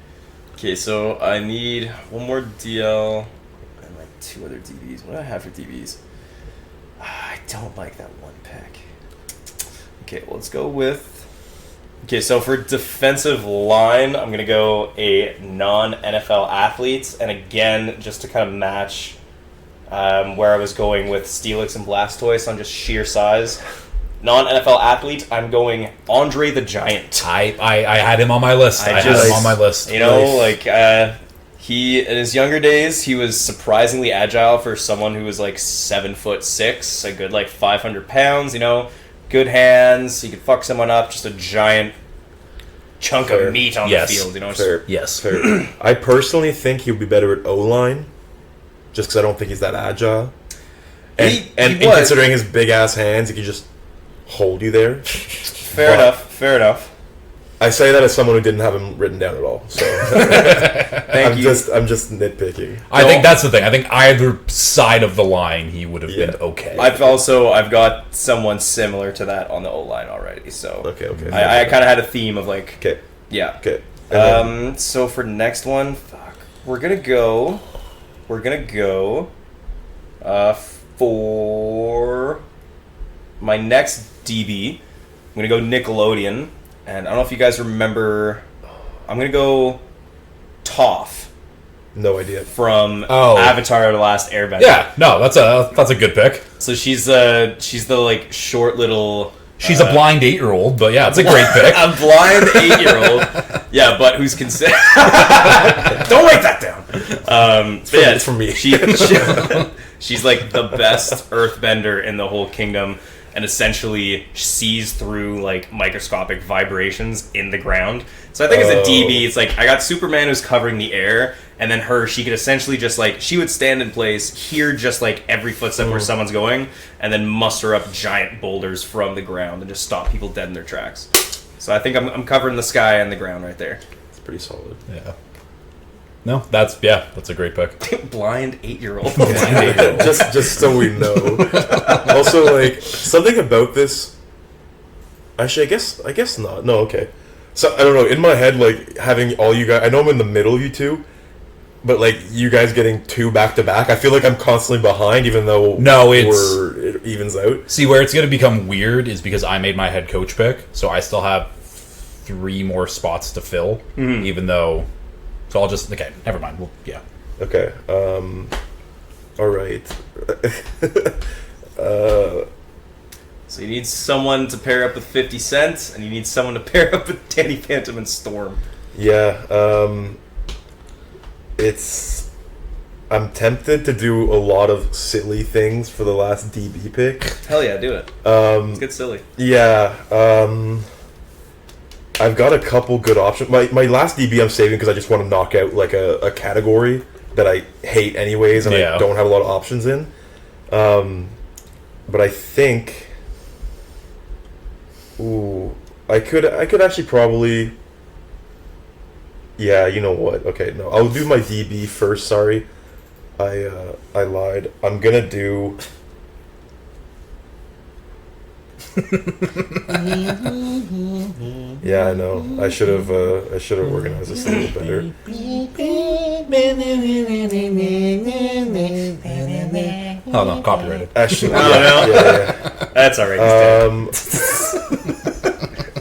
Okay, so I need one more DL and like 2 other DBs. What do I have for DBs? I don't like that one pick. Okay, well, let's go with... Okay, so for defensive line, I'm going to go a non-NFL athlete. And again, just to kind of match where I was going with Steelix and Blastoise on just sheer size. Non-NFL athlete, I'm going Andre the Giant. I had him on my list. I had him on my list. He in his younger days, he was surprisingly agile for someone who was like 7'6", a good like 500 pounds. Good hands. He could fuck someone up. Just a giant chunk of meat on the field. Fair. Yes. Fair. I personally think he would be better at O-line, just because I don't think he's that agile. And considering his big ass hands, he could just hold you there. Fair enough. I say that as someone who didn't have him written down at all. So Thank you. I'm just nitpicking. I think that's the thing. I think either side of the line he would have been okay. I've got someone similar to that on the O line already. So Okay. I kind of had a theme of like Okay. yeah. Okay. So for next one, we're gonna go for my next DB. I'm gonna go Nickelodeon, and I don't know if you guys remember. I'm gonna go Toph No idea. from Avatar: The Last Airbender. Yeah, no, that's a good pick. So she's the like short little. She's a blind 8-year-old, but yeah, it's a great pick. A blind 8-year-old. Yeah, but who's considered. Don't write that down. It's for me. She's like the best earthbender in the whole kingdom, and essentially sees through like microscopic vibrations in the ground. So I think as a DB, it's like I got Superman who's covering the air, and then she could essentially just like she would stand in place, hear just like every footstep where someone's going, and then muster up giant boulders from the ground and just stop people dead in their tracks. So I think I'm covering the sky and the ground right there. It's pretty solid. Yeah. No, that's a great pick. Blind 8-year-old. just so we know. Also, like something about this. Actually, I guess not. No, okay. So I don't know. In my head, like having all you guys, I know I'm in the middle of you two, but like you guys getting 2 back to back, I feel like I'm constantly behind, even though it evens out. See, where it's going to become weird is because I made my head coach pick, so I still have 3 more spots to fill, even though. So I'll just never mind. Well, yeah. Okay. All right. So you need someone to pair up with 50 Cent, and you need someone to pair up with Danny Phantom and Storm. Yeah, I'm tempted to do a lot of silly things for the last DB pick. Hell yeah, do it. Let's get silly. Yeah, I've got a couple good options. My last DB I'm saving because I just want to knock out like a category that I hate anyways, and I don't have a lot of options in. But I think, I could actually probably. Yeah, you know what? Okay, no, I'll do my DB first. Sorry, I lied. I'm gonna do. Yeah, I know. I should have organized this a little better. Oh no, copyrighted. Actually, Oh, yeah, no. yeah. That's alright.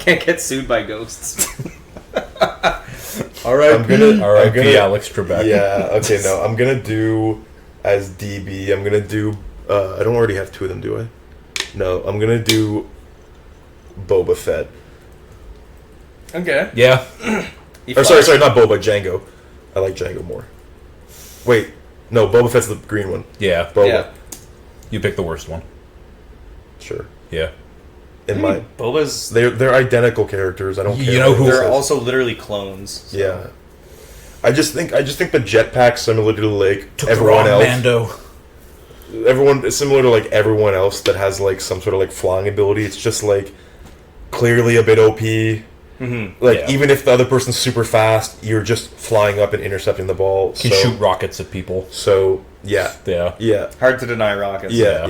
Can't get sued by ghosts. All right, R.I.P. Alex Trebek. Yeah. Okay. No, I'm gonna do as DB. I'm gonna do. I don't already have two of them, do I? No, I'm gonna do Boba Fett. Okay. Yeah. Or sorry, not Boba. Django. I like Django more. Wait, no, Boba Fett's the green one. Yeah. Boba. Yeah. You pick the worst one. Sure. Yeah. In my Boba's. they're identical characters. I don't care. You know who- They're also literally clones. So. Yeah. I just think the jetpack's similar to like Took everyone the wrong else. Mando. Everyone is similar to like everyone else that has like some sort of like flying ability. It's just like clearly a bit OP. Mm-hmm. Like Yeah. even if the other person's super fast, you're just flying up and intercepting the ball. Can shoot rockets at people. So yeah, Yeah. Hard to deny rockets. yeah.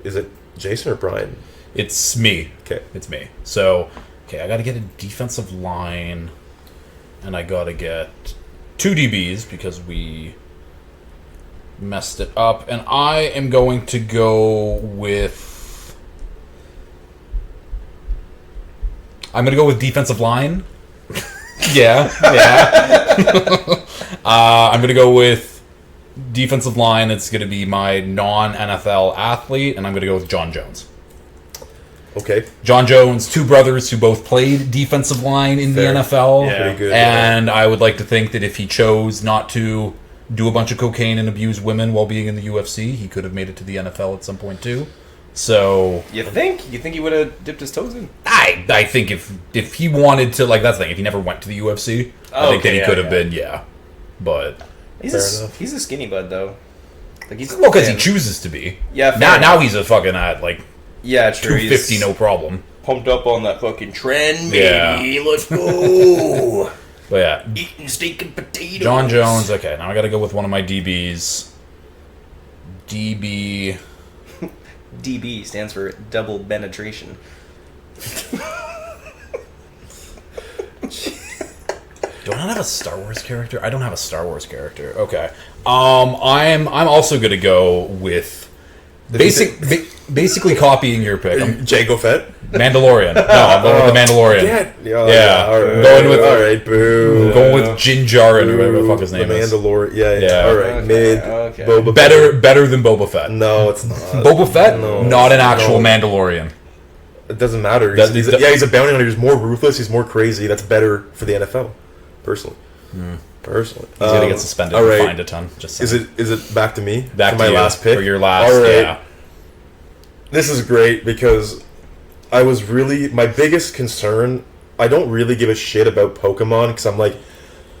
Is it Jason or Brian? It's me. Okay. It's me. So, I got to get a defensive line, and I got to get 2 DBs because we messed it up. And I am going to go with... I'm going to go with defensive line. yeah. I'm going to go with defensive line. It's going to be my non-NFL athlete, and I'm going to go with John Jones. Okay. John Jones, 2 brothers who both played defensive line in Fair. the NFL. Yeah. Pretty good. And I would like to think that if he chose not to do a bunch of cocaine and abuse women while being in the UFC, he could have made it to the NFL at some point too. So You think he would have dipped his toes in? I think if he wanted to, like, that's the thing, if he never went to the UFC, I think that he could have been, But He's Fair enough. he's a skinny bud though. Like he's well, because he chooses to be. Yeah. Now he's a fucking at like Yeah, true. 250, He's no problem. pumped up on that fucking trend, Yeah. baby. Let's go. But yeah, Eating steak and potatoes. John Jones. Okay, now I got to go with one of my DBs. DB. DB stands for double penetration. Do I not have a Star Wars character? I don't have a Star Wars character. Okay. I'm also gonna go with basically copying your pick. Jango Fett. Mandalorian. No, I'm going with the Mandalorian. Yeah. All right. Going with- all right. Boo. I'm going with Din Djarin or whatever the fuck his The name is. Mandalorian. Yeah. Yeah. All right. Okay, Mid. okay. Boba. Better than Boba Fett. No, it's not. Boba Fett, No. not an actual No. Mandalorian. It doesn't matter. That- He's a bounty hunter. He's more ruthless. He's more crazy. That's better for the NFL, personally. Personally, He's gonna get suspended all and right. fined a ton. Just Is saying. it back to me? Back for to my you last pick for your last? All right. Yeah. This is great because I was really my biggest concern. I don't really give a shit about Pokemon because I'm like,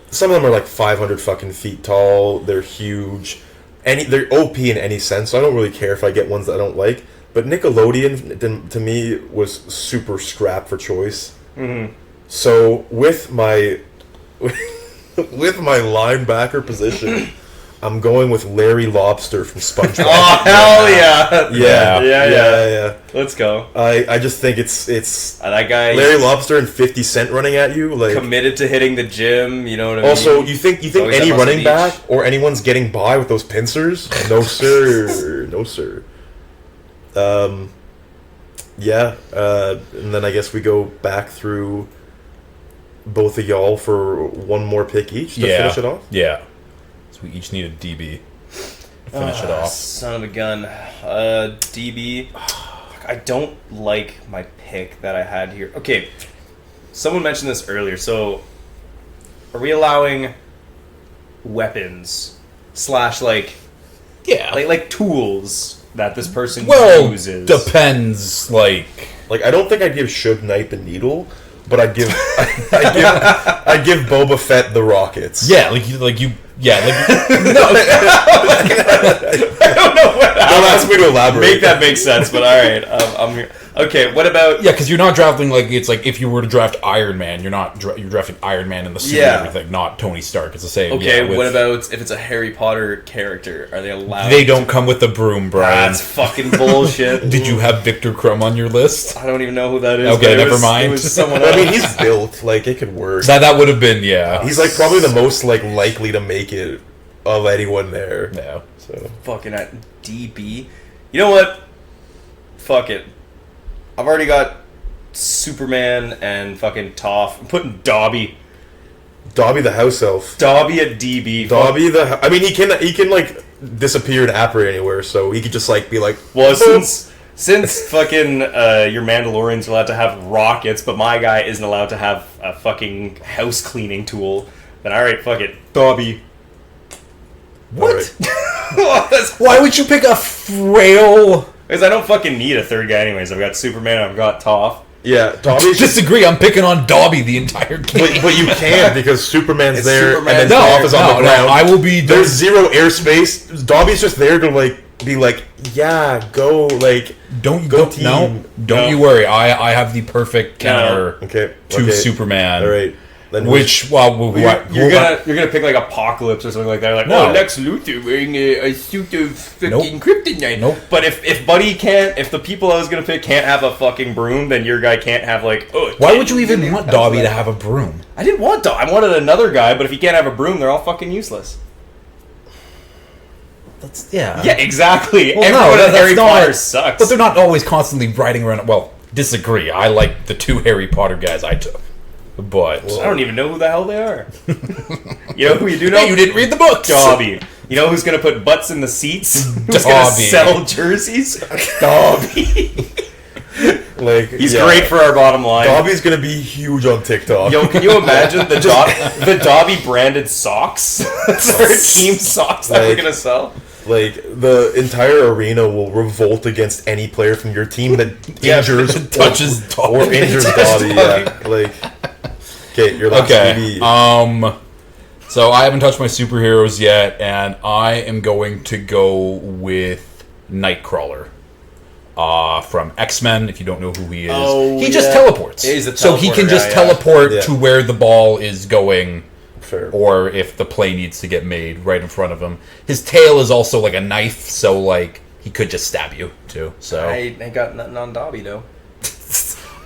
some of them are like 500 fucking feet tall. They're huge. They're OP in any sense. So I don't really care if I get ones that I don't like. But Nickelodeon to me was super scrap for choice. Mm-hmm. So with my linebacker position, I'm going with Larry Lobster from SpongeBob. Oh hell yeah! Yeah. Let's go. I just think it's That guy Larry Lobster and 50 Cent running at you. Like committed to hitting the gym. You know what I mean? also, you think Always any at Muscle running Beach. back or anyone's getting by with those pincers? No sir, no sir. Yeah, and then I guess we go back through both of y'all for one more pick each to finish it off. Yeah. So we each need a DB to finish it off. Son of a gun. DB. I don't like my pick that I had here. Okay, someone mentioned this earlier. So, are we allowing weapons / like tools that this person uses? Depends. Like I don't think I'd give Suge Knight the needle, but I'd give Boba Fett the rockets. Yeah, like you. Yeah, like I don't know what. Don't ask me to elaborate. Make that make sense, but all right. I'm here. Okay, what about? Yeah, because you're not drafting it's like if you were to draft Iron Man, you're not you're drafting Iron Man in the suit and everything, not Tony Stark. It's the same. Okay, what about if it's a Harry Potter character? Are they allowed? They don't come with the broom, Brian. That's fucking bullshit. Did you have Victor Crumb on your list? I don't even know who that is. Okay, never mind. It was someone else. I mean, he's built like it could work. That would have been He's like probably the most likely to make it of anyone there. Yeah. So fucking at DB. You know what? Fuck it. I've already got Superman and fucking Toph. I'm putting Dobby. Dobby the house elf. Dobby at DB. Dobby I mean, he can like disappear and apparate anywhere, so he could just like be like. Well, since fucking your Mandalorian's allowed to have rockets, but my guy isn't allowed to have a fucking house cleaning tool, then alright, fuck it, Dobby. What? Right. Why would you pick a frail? Because I don't fucking need a third guy anyways. I've got Superman, I've got Toph. Yeah, Dobby's Disagree. I'm picking on Dobby the entire game. but you can't because Superman's It's there Superman's and then Toph is on the ground. I will be. There's zero airspace. Dobby's just there to be like, yeah, go Don't go go team. No, don't you worry. I have the perfect counter Okay. to Superman. All right. Then You're gonna pick like Apocalypse or something like that. Like, No. Lex Luthor wearing a suit of fucking kryptonite. Nope. But if Buddy can't, if the people I was gonna pick can't have a fucking broom, then your guy can't have Why would you even want Dobby to have a broom? I didn't want Dobby. I wanted another guy, but if he can't have a broom, they're all fucking useless. Yeah, exactly. Well, Everyone no, in that's Harry not- Potter sucks. But they're not always constantly riding around. Well, disagree. I like the 2 Harry Potter guys I took, but I don't even know who the hell they are. You know who you do know? Hey, you didn't read the books. Dobby. You know who's gonna put butts in the seats? Who's gonna Dobby. sell jerseys? Dobby. He's yeah. great for our bottom line. Dobby's gonna be huge on TikTok. Yo, can you imagine the Dobby branded socks? That's our team socks that we're gonna sell. The entire arena will revolt against any player from your team that injures touches Dobby. or injures Dobby. Yeah, okay, your last Okay. DB. So I haven't touched my superheroes yet, and I am going to go with Nightcrawler. From X-Men, if you don't know who he is. He just teleports. He's a so he can teleporter just guy, teleport yeah. to where the ball is going. Fair. Or if the play needs to get made right in front of him. His tail is also like a knife, so he could just stab you too. So I got nothing on Dobby though.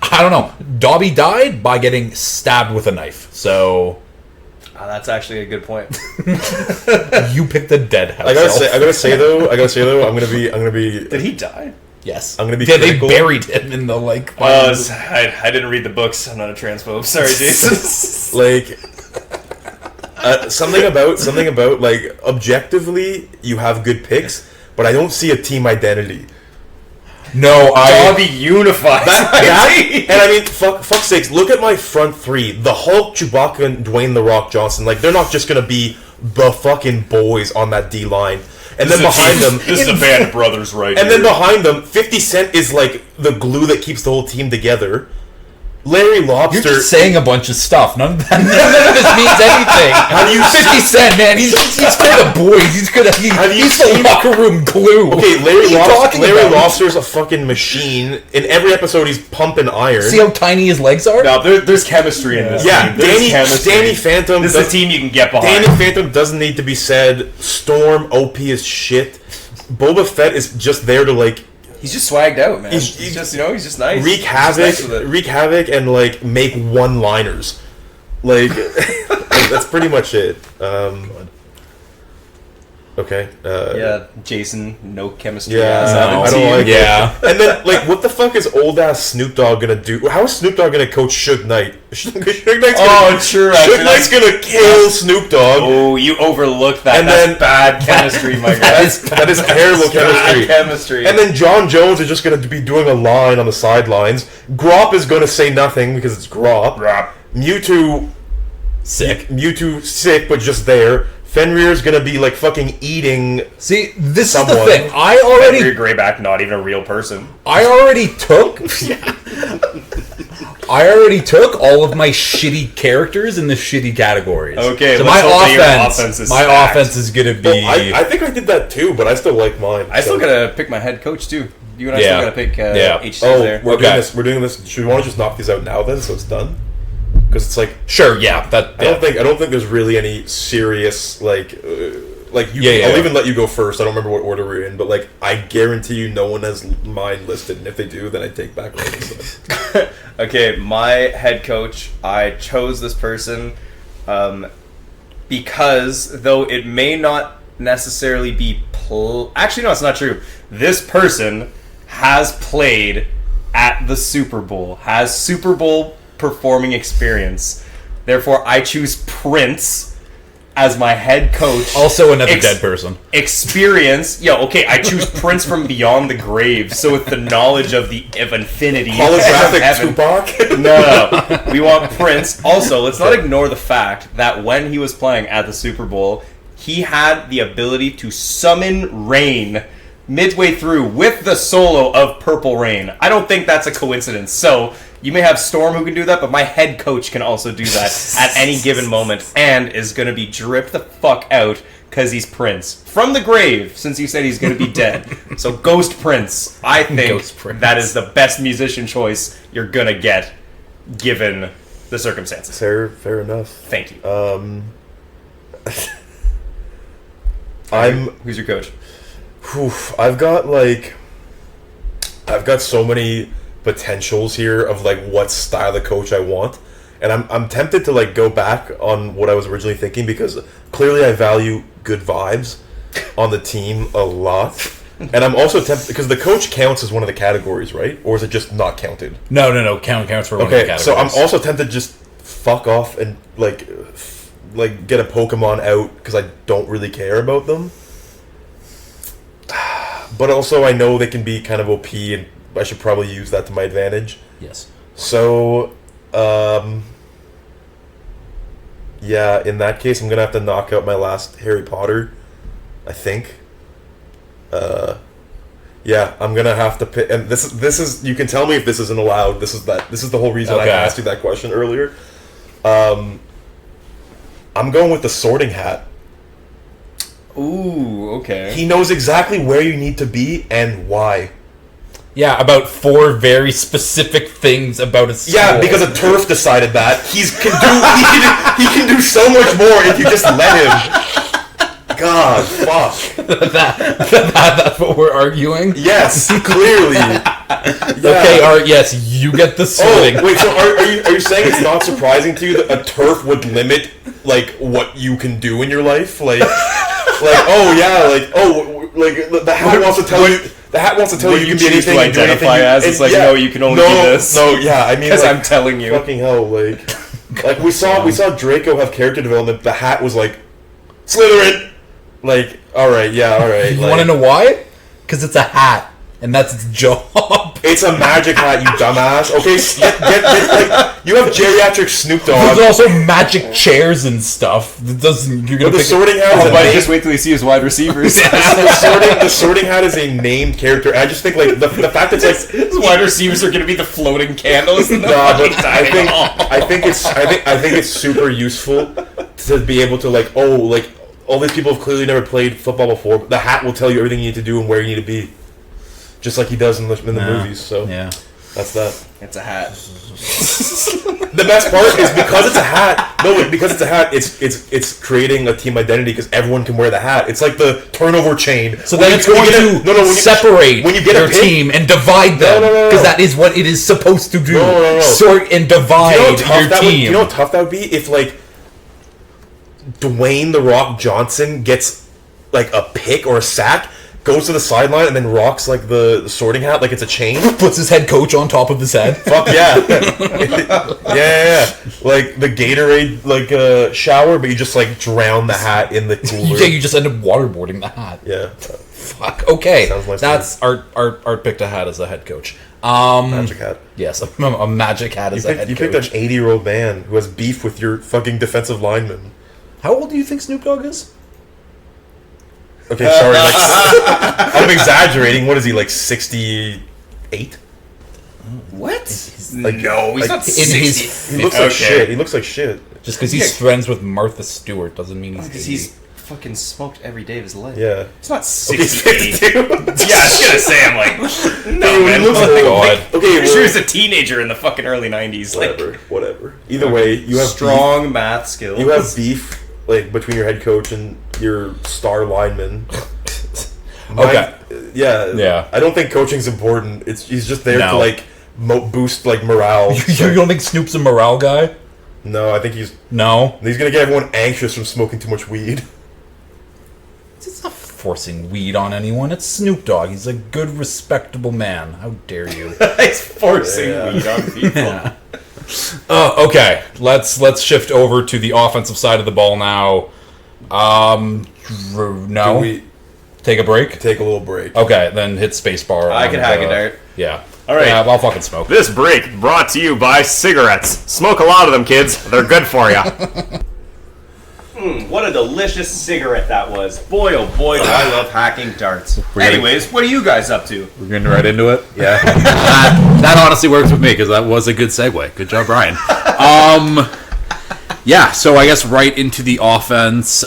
I don't know. Dobby died by getting stabbed with a knife. So That's actually a good point. you picked the dead house. I gotta say though, I'm gonna be. Did he die? Yes. I'm gonna be. Yeah, they critical. buried him in the I didn't read the books. I'm not a transphobe. Sorry, Jason. Something about objectively you have good picks, but I don't see a team identity. No, Dobby unifies. And I mean, fuck sakes, look at my front 3: the Hulk, Chewbacca, and Dwayne the Rock Johnson. They're not just gonna be the fucking boys on that D line. And then behind them, this is a band of brothers, right? and then behind them, 50 Cent is the glue that keeps the whole team together. Larry Lobster. You're just saying a bunch of stuff. None of this means anything. Have you 50 Cent, man? He's for the boys. He's the locker room glue. Okay, Larry Lobster's a fucking machine. In every episode, he's pumping iron. See how tiny his legs are? No, there's chemistry in this. Yeah, team. There's chemistry. Danny Phantom. This is a team you can get behind. Danny Phantom doesn't need to be said. Storm OP is shit. Boba Fett is just there to He's just swagged out, man. He's just nice. wreak havoc, and make one-liners. That's pretty much it. Okay. Yeah, Jason, no chemistry. Yeah, as I on don't team. like Yeah. it. And then, like, what the fuck is old ass Snoop Dogg gonna do? How is Snoop Dogg gonna coach Suge Knight? Suge Knight's gonna, true. Suge Knight's gonna kill Snoop Dogg. Oh, you overlooked that. And That's then- bad chemistry, my guy. That is terrible Bad chemistry. chemistry. And then John Jones is just going to be doing a line on the sidelines. Grop is going to say nothing because it's Grop. Mewtwo sick, but just there. Fenrir's going to be like fucking eating. See, this Someone. is the thing. Henry I Greyback, not even a real person. already took. I already took all of my shitty characters in the shitty categories. Okay, so let's my hope that your offense, offense is my stacked. offense is gonna be. Well, I think I did that too, but I still like mine. I still so- gotta pick my head coach too. You and I Yeah. still gotta pick Yeah. HCs Oh, there. we're Okay. doing this. We're doing this. Should we want to just knock these out now then, so it's done? Because it's like Sure, yeah, that. I don't think there's really any serious like you. Yeah, I'll yeah. even let you go first. I don't remember what order we're in, but like I guarantee you, no one has mine listed, and if they do, then I take back what I said. Okay, my head coach, I chose this person because though it may not necessarily be actually no, it's not true. This person has played at the Super Bowl, has Super Bowl performing experience. Therefore, I choose Prince as my head coach. Also, another dead person. Experience. Okay, I choose Prince from beyond the grave. So with the knowledge of infinity, Holographic heaven. Tupac. No, we want Prince. Also, let's not ignore the fact that when he was playing at the Super Bowl, he had the ability to summon rain midway through with the solo of Purple Rain. I don't think that's a coincidence. So you may have Storm who can do that, but my head coach can also do that at any given moment and is going to be dripped the fuck out because he's Prince. From the grave, since you said he's going to be dead. So Ghost Prince, I think Ghost Prince. that is the best musician choice you're going to get given the circumstances. Fair enough. Thank you. Who's your coach? I've got so many potentials here of like what style of coach I want, and I'm tempted to like go back on what I was originally thinking because clearly I value good vibes on the team a lot, and I'm also tempted because the coach counts as one of the categories, right? Or is it just not counted? No. Counts for one of the Okay, categories. so I'm also tempted to just fuck off and like get a Pokemon out because I don't really care about them. But also I know they can be kind of OP and I should probably use that to my advantage. Yes. So, yeah, in that case I'm going to have to knock out my last Harry Potter, I think. Yeah, I'm going to have to pick, and this is, you can tell me if this isn't allowed. This is the whole reason I Okay. asked you that question earlier. I'm going with the Sorting Hat. Ooh, okay. He knows exactly where you need to be and why. Yeah, about 4 very specific things about a school. Yeah, because a turf decided that. He can do so much more if you just let him. God, fuck. that's what we're arguing. Yes, clearly. Okay, alright, yes, you get the sorting. Oh, wait, so are you saying it's not surprising to you that a turf would limit, like, what you can do in your life? Like the hat wants to tell you... The hat wants to tell What you you can be choose anything to and do identify anything. as, it's like, no, you can only do this. No, yeah, I mean... Because like, I'm telling you. Fucking hell, like we saw Draco have character development. The hat was like, Slytherin! Like, alright, yeah, alright. You like, want to know why? Because it's a hat, and that's its job. It's a magic hat, you dumbass. Okay, get like you have geriatric Snoop Dogg. There's also magic chairs and stuff. That doesn't. You're gonna But the pick Sorting Hat is a But name. just wait till you see his wide receivers. The sorting Hat is a named character. I just think like the fact that it's like His wide receivers are going to be the floating candles. In the Nah, but fucking time. I think it's super useful to be able to like all these people have clearly never played football before. But the hat will tell you everything you need to do and where you need to be, just like he does in the movies. So Yeah. that's that. It's a hat. The best part is because it's a hat. No, because it's a hat. It's creating a team identity because everyone can wear the hat. It's like the turnover chain. So then it's going to separate when you get your a pick, team and divide them. No. Because that is what it is supposed to do. No. Sort and divide Do you know how tough your that would? team. You know how tough that would be if like Dwayne the Rock Johnson gets like a pick or a sack, goes to the sideline and then rocks like the sorting hat like it's a chain. Puts his head coach on top of his head. Fuck yeah. yeah. Like the Gatorade like shower, but you just like drown the hat in the cooler. Yeah, you just end up waterboarding the hat. Yeah. Fuck. Okay. Sounds nice. That's Art picked a hat as a head coach. Magic hat. Yes, a magic hat as a head You coach. picked an 80-year-old man who has beef with your fucking defensive lineman. How old do you think Snoop Dogg is? Okay, sorry. Like, I'm exaggerating. What is he, like 68? What? Like, No, he's like, not in 60. his- He looks like shit. He looks like shit. Just because he's friends with Martha Stewart doesn't mean he's. Because 80. he's fucking smoked every day of his life. Yeah. He's not Okay, he's 68. 52. Yeah, I was gonna say, I'm like, no, Dude, man. he looks Like, like God. Okay, I'm sure well, he was a teenager in the fucking early 90s. Like, whatever. Either way, you have strong math skills. Beef, you have beef like between your head coach and your star lineman. Okay. Yeah. I don't think coaching's important. He's just there No. to like boost like morale. You don't think Snoop's a morale guy? No, I think he's No. gonna get everyone anxious from smoking too much weed. It's not forcing weed on anyone. It's Snoop Dogg. He's a good, respectable man. How dare you? He's forcing Yeah. weed on people. Okay. Let's shift over to the offensive side of the ball now. No. Do we Take a break? take a little break? Okay, then hit spacebar. I on can hack the- a dart. Yeah. All right. Yeah, I'll fucking smoke. This break brought to you by cigarettes. Smoke a lot of them, kids. They're good for you. What a delicious cigarette that was. Boy, oh boy, do I love hacking darts. Anyways, what are you guys up to? We're getting right into it. Yeah. That honestly works with me because that was a good segue. Good job, Brian. Yeah, so I guess right into the offense.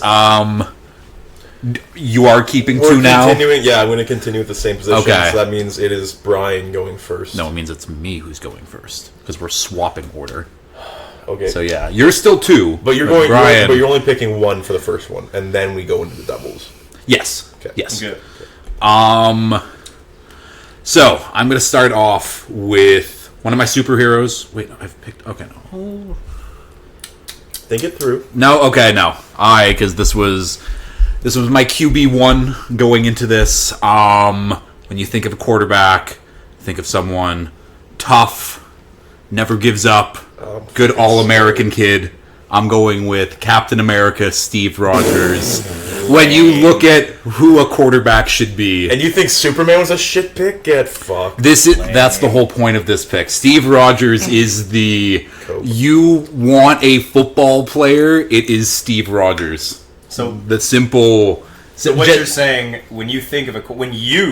You are keeping We're two now. continuing. Yeah, I'm going to continue with the same position. Okay. So that means it is Brian going first. No, it means it's me who's going first because we're swapping order. Okay. So yeah, you're still two, but you're going. Brian. But you're only picking one for the first one, and then we go into the doubles. Yes. Okay. Yes. Good. So I'm gonna start off with one of my superheroes. Wait, I've picked. Okay, no. Think it through. No. Okay, no. Because this was my QB1 going into this. When you think of a quarterback, think of someone tough, never gives up, good All-American kid. I'm going with Captain America, Steve Rogers. When you look at who a quarterback should be, And you think Superman was a shit pick? Get fucked. that's the whole point of this pick. Steve Rogers is the you want a football player, it is Steve Rogers. So, The simple. so what you're saying when you think of a quarterback, you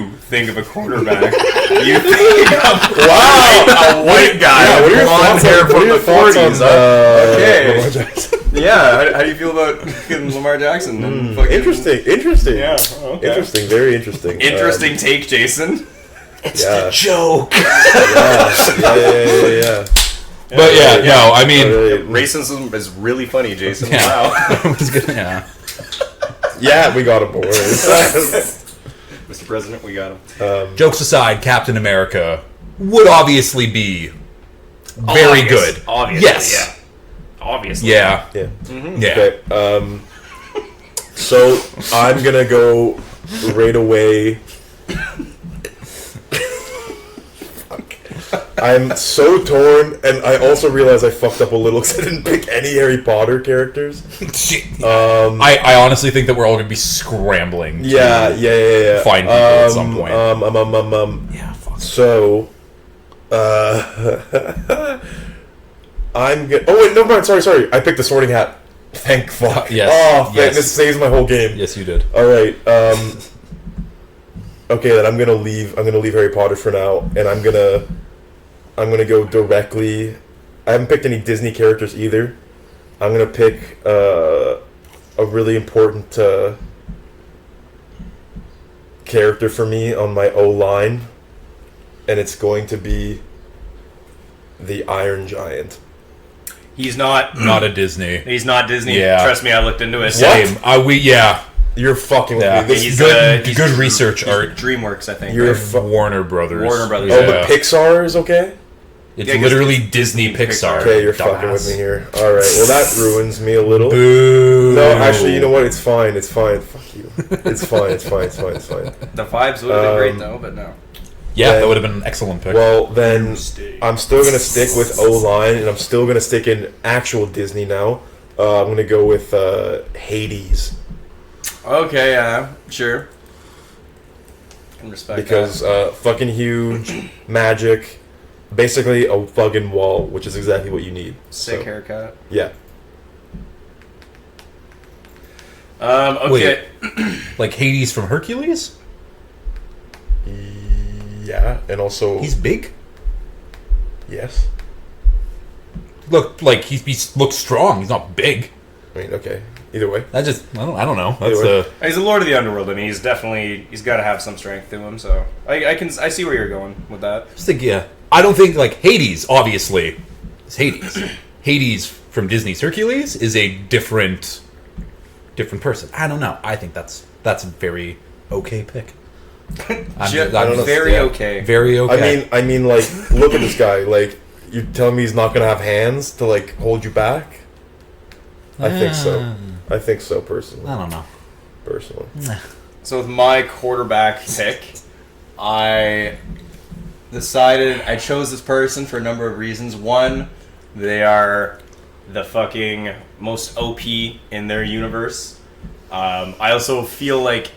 think of a Wow! white guy, Yeah, what are your blonde thoughts hair on, from the thoughts on 40s. Okay. Lamar Jackson? Yeah, how do you feel about fucking Lamar Jackson? And fucking, Interesting. Yeah. Okay. Interesting. Very interesting. Interesting take, Jason. Yeah. Joke. Yeah. But yeah, no, I mean, Racism is really funny, Jason. Yeah. Wow. I was gonna, yeah. Yeah, we got a board. Mr. President, we got him. Jokes aside, Captain America would obviously be very good. Obviously, Yes. yeah. Obviously. Yeah. Yeah. Yeah. Okay. So I'm gonna go right away. I'm so torn, and I also realize I fucked up a little because I didn't pick any Harry Potter characters. I honestly think that we're all gonna be scrambling. to Yeah. Find people at some point. Yeah. Fuck. So, I'm gonna. Oh wait, no, mind. Sorry. I picked the Sorting Hat. Thank fuck. Yes. Oh, thank, Yes. this saves my whole game. Yes, you did. All right. Okay, then I'm gonna leave Harry Potter for now, and I'm gonna go directly. I haven't picked any Disney characters either. I'm gonna pick a really important character for me on my O line, and it's going to be the Iron Giant. He's not. Not a Disney. He's not Disney. Yeah. Trust me, I looked into it. Same. Yeah. You're fucking Yeah. with me. This He's Good- he's good research, he's Art. DreamWorks, I think. You're right? fu- Warner Brothers. Warner Brothers. Oh, Yeah. but Pixar is okay. It's Yeah, 'cause literally it's Disney Pixar. Okay, you're dumbass. fucking with me here. All right. Well, that ruins me a little. Boo. No, actually, you know what? It's fine. It's fine. Fuck you. It's fine. It's fine. It's fine. It's fine. The vibes would have been great though, but no. Yeah, Then- that would have been an excellent pick. Well, then I'm still gonna stick with O-line, and I'm still gonna stick in actual Disney now. I'm gonna go with Hades Okay, yeah, sure. Can respect because fucking huge magic, basically a fucking wall, which is exactly what you need. that. Sick So, haircut. yeah. Okay. Like Hades from Hercules? Yeah, and also He's big. yes. Look, like he looks strong. He's not big. I mean, okay. Either way, I don't know. That's Anyway. He's a Lord of the Underworld. I mean, he's got to have some strength to him. So I see where you're going with that. just think, yeah. I don't think like Hades. Obviously, is Hades. Hades from Disney's Hercules is a different person. I don't know. I think that's a very okay pick. I'm don't know. Very Yeah. okay. very okay. I mean, like, look at this guy. Like, you telling me he's not gonna have hands to like hold you back? I think so. I think so, personally. I don't know. Personally. So with my quarterback pick, I decided I chose this person for a number of reasons. One, they are the fucking most OP in their universe. I also feel like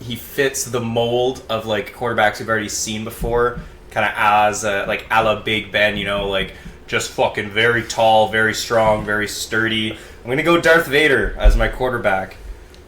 he fits the mold of like quarterbacks we've already seen before, kind of as like a la Big Ben, you know, like just fucking very tall, very strong, very sturdy. I'm gonna go Darth Vader as my quarterback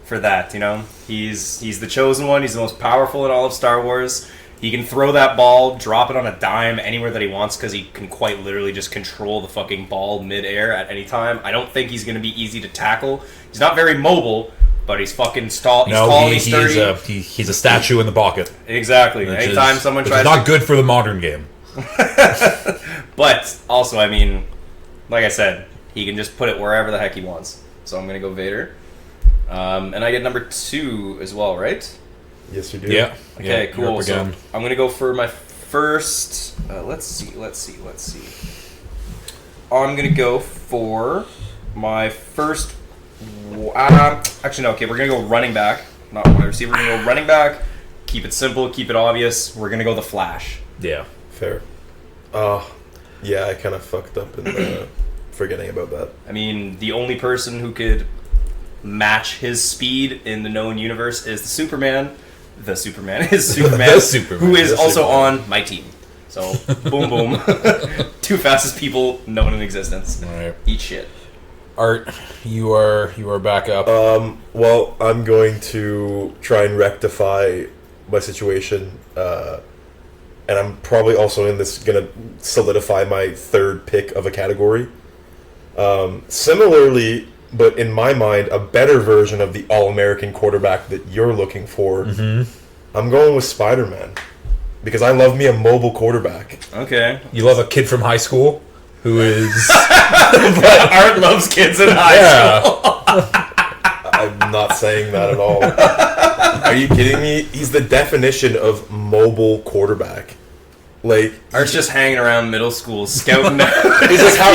for that. You know, he's the chosen one. He's the most powerful in all of Star Wars. He can throw that ball, drop it on a dime anywhere that he wants because he can quite literally just control the fucking ball mid-air at any time. I don't think he's going to be easy to tackle. He's not very mobile, but he's fucking tall. He's tall and he's sturdy. He's a statue in the pocket. Exactly. Which Anytime is, someone which tries is not to... good for the modern game. But also, I mean, like I said, he can just put it wherever the heck he wants. So I'm going to go Vader. And I get number 2 as well, right? Yes, you do. Yeah. Okay, Yeah, cool. you're up So again. I'm gonna go for my first. Let's see. I'm gonna go for my first. Actually, no. Okay, we're gonna go running back, not wide receiver. We're gonna go running back. Keep it simple. Keep it obvious. We're gonna go the Flash. Yeah. Fair. Yeah, I kind of fucked up in forgetting about that. I mean, the only person who could match his speed in the known universe is the Superman. The Superman is Superman, The Superman. who is The also Superman. on my team. So, boom, boom. 2 fastest people known in existence. All right. Eat shit. Art, you are back up. Well, I'm going to try and rectify my situation, and I'm probably also in this gonna solidify my third pick of a category. Similarly, but in my mind, a better version of the All-American quarterback that you're looking for. I'm going with Spider-Man because I love me a mobile quarterback. Okay. You love a kid from high school who is Art loves kids in high school. I'm not saying that at all. Are you kidding me? He's the definition of mobile quarterback. Like, Art's just hanging around middle school, scouting out he's like how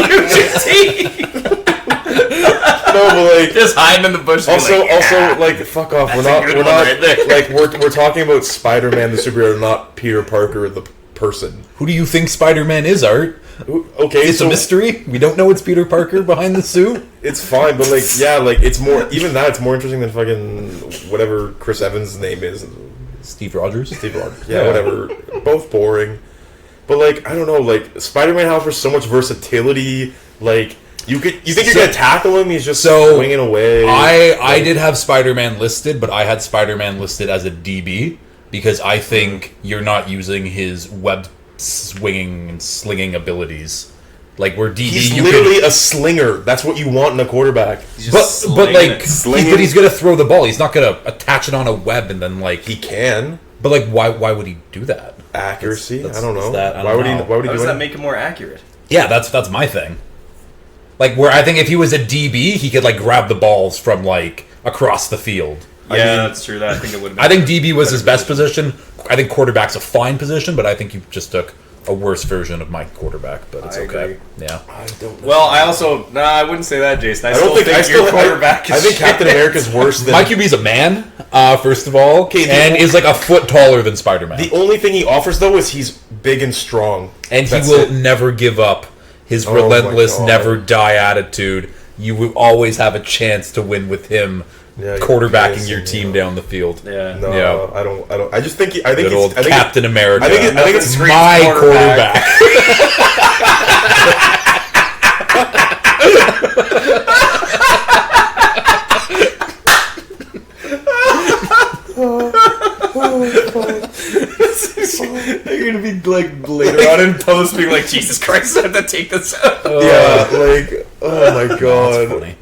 no, but like just hiding in the bush. also like fuck off. That's We're a not good we're one not right there. like we're talking about Spider-Man the superhero, not Peter Parker the person. Who do you think Spider-Man is, Art? Okay, It's a mystery. We don't know it's Peter Parker behind the suit. It's fine, but like yeah, like it's more even that it's more interesting than fucking whatever Chris Evans' name is. Steve Rogers. Steve Rogers. Yeah, whatever. Both boring. But like I don't know, like Spider-Man offers so much versatility. Like you think you're gonna tackle him? He's just swinging away. I did have Spider-Man listed, but I had Spider-Man listed as a DB because I think you're not using his web swinging and slinging abilities. Like we're DB, He's literally a slinger. That's what you want in a quarterback. but he's gonna throw the ball. He's not gonna attach it on a web and then like He can. But like, why would he do that? Accuracy. That's- I don't know. I don't Why would know. he? Why would he How do does that it? make him more accurate? Yeah, that's my thing. Like where I think if he was a DB, he could like grab the balls from like across the field. Yeah, that's true. I think it would. I think DB was his best position. I think quarterback's a fine position, but I think you just took a worse version of my quarterback, but it's I okay. agree. Yeah. I don't know. Well, I also I wouldn't say that, Jason. I don't still think your quarterback is I think Captain shit. America's worse than... My QB's a man, first of all, Okay, and is like a foot taller than Spider-Man. The only thing he offers, though, is he's big and strong. And he That's will it. never give up his Oh relentless, my God. never die attitude. You will always have a chance to win with him Yeah, you're quarterbacking pissing your me team off. down the field. Yeah. No, Yeah. I don't. I just think. I think Good old I think Captain America. I think it's Screams my quarterback. You're gonna be like later on in post being like, Jesus Christ, I have to take this out. Yeah, like, oh my That's god, funny.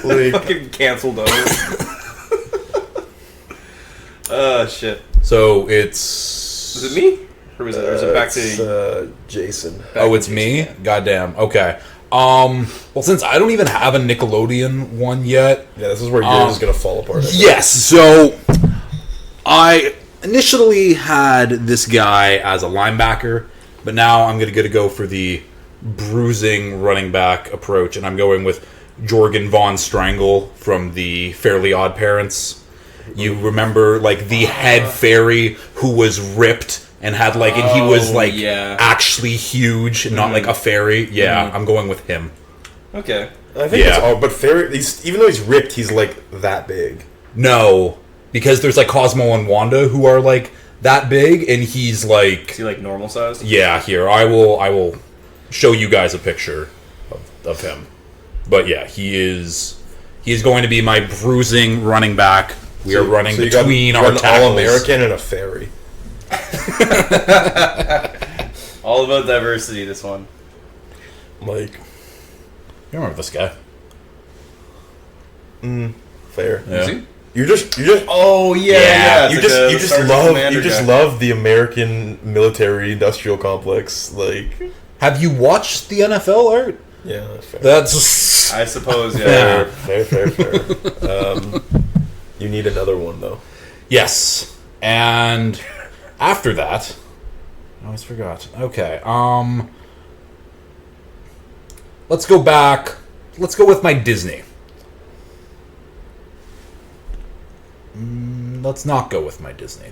like, Fucking canceled on Oh shit. So it's... Was it me? Or was it back it's, to Jason. Oh, it's me? Goddamn. Okay. Well, since I don't even have a Nickelodeon one yet... Yeah, this is where yours is gonna fall apart. Yes, so I initially had this guy as a linebacker, but now I'm going to go for the bruising running back approach, and I'm going with Jorgen Von Strangle from the Fairly Odd Parents. You remember, like, the head fairy who was ripped and had, like, and he was, like, yeah. actually huge, not like a fairy. Yeah, I'm going with him. Okay. I think Yeah. it's all. But even though he's ripped, he's like that big. No, because there's, like, Cosmo and Wanda who are, like, that big, and he's, like... Is he like normal size? Yeah, here, I will show you guys a picture of him. But yeah, he is going to be my bruising running back. We are running So you got between our an tackles. All-American and a fairy. All about diversity, this one. Like, You remember this guy? fair. Yeah. he? You just Oh yeah. you it's like just Sergeant love Commander guy. love the American military industrial complex. Like, Have you watched the NFL, Art? yeah, fair. That's... I suppose, yeah. Fair. You need another one though. Yes. And after that... I always forgot. Okay. Let's go back. Let's go with my Disney. Let's not go with my Disney.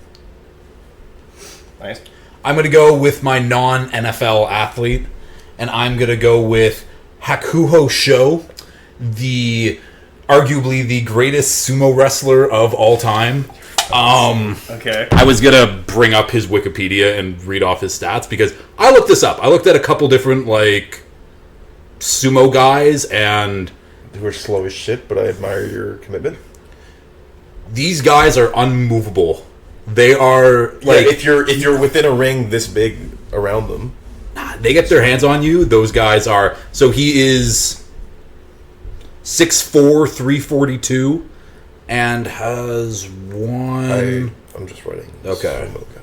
Nice. I'm going to go with my non-NFL athlete, and I'm going to go with Hakuho Sho, arguably the greatest sumo wrestler of all time. Okay. I was gonna bring up his Wikipedia and read off his stats because I looked this up. I looked at a couple different like sumo guys, and You were slow as shit, but I admire your commitment. these guys are unmovable. They are like if you're within a ring this big around them, they get their hands on you. Those guys are. So he is 6'4", 342, and has one. I'm just writing. Okay. Sumo guy.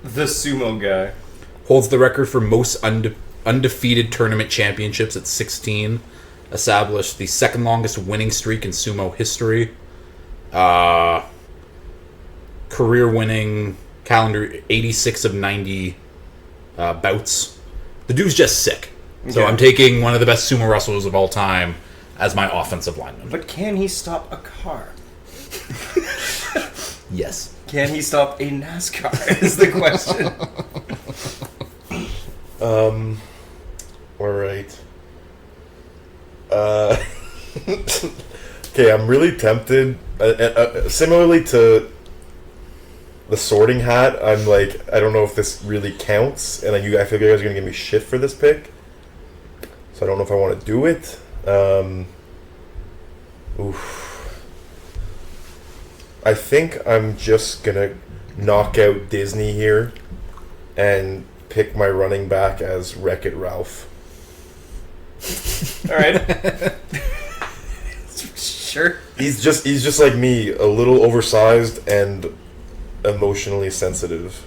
The sumo guy. Holds the record for most undefeated tournament championships at 16. Established the second longest winning streak in sumo history. Career winning calendar 86 of 90 bouts. The dude's just sick. So Okay. I'm taking one of the best sumo wrestlers of all time as my offensive lineman. But can he stop a car? Yes. Can he stop a NASCAR? Is the question. All right. Okay, I'm really tempted. Similarly to the Sorting Hat, I'm like, I don't know if this really counts, and I feel like you guys are gonna give me shit for this pick. So I don't know if I want to do it. I think I'm just gonna knock out Disney here and pick my running back as Wreck-It Ralph. All right. Sure. He's just like me, a little oversized and emotionally sensitive.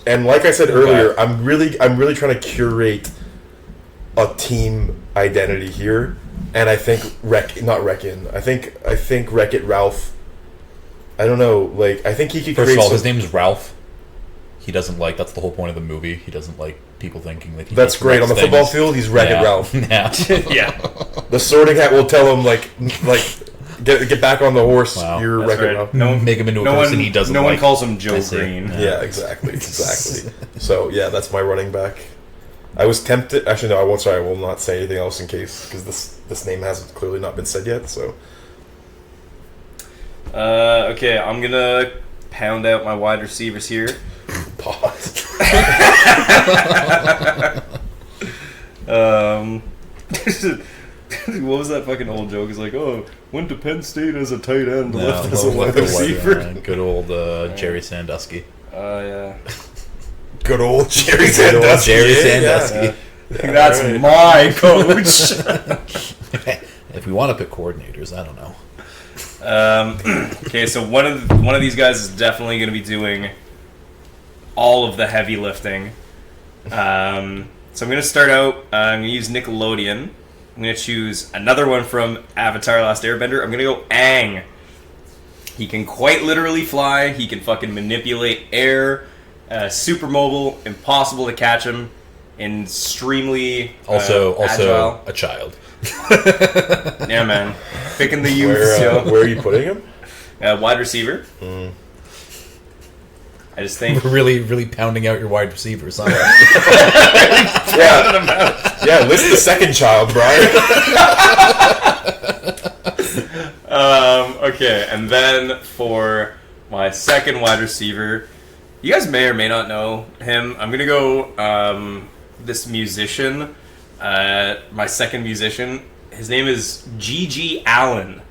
And like I said earlier, I'm really trying to curate a team identity here, and I think I think Wreck-It Ralph I don't know. Like, I think he could First create of all, some- his name is Ralph. He doesn't like. That's the whole point of the movie. He doesn't like people thinking that. That's great. On the football field, he's Wreck-It yeah. Ralph. Yeah. Yeah. The Sorting Hat will tell him, like get back on the horse. Wow. You're That's Wreck-It right. Ralph. No, Make him into a no person one, he doesn't No like. one calls him Joe I see. Green. Yeah, exactly. So, yeah, that's my running back. I was tempted. Actually, no, I won't. Sorry, I will not say anything else in case, because this name has clearly not been said yet, so. Okay, I'm gonna pound out my wide receivers here. Pause. What was that fucking old joke? It's like, oh, went to Penn State as a tight end, No, left as a like wide the receiver. good old Jerry Sandusky. Yeah. Good old Jerry Good old Sandusky. Jerry Yeah. Sandusky. That's right. my coach. If we want to pick coordinators, I don't know. Okay, so one of these guys is definitely going to be doing all of the heavy lifting. So I'm going to start out. I'm going to use Nickelodeon. I'm going to choose another one from Avatar: Last Airbender. I'm going to go Aang. He can quite literally fly. He can fucking manipulate air. Super mobile. Impossible to catch him. Extremely Also agile. a child. Yeah, man. Picking the youths, yo. Where are you putting him? Wide receiver. I just think. Really, really pounding out your wide receivers. Huh? Yeah, list the second child, Brian. Okay, and then for my second wide receiver, you guys may or may not know him. I'm gonna go this musician. My second musician. His name is G.G. Allen.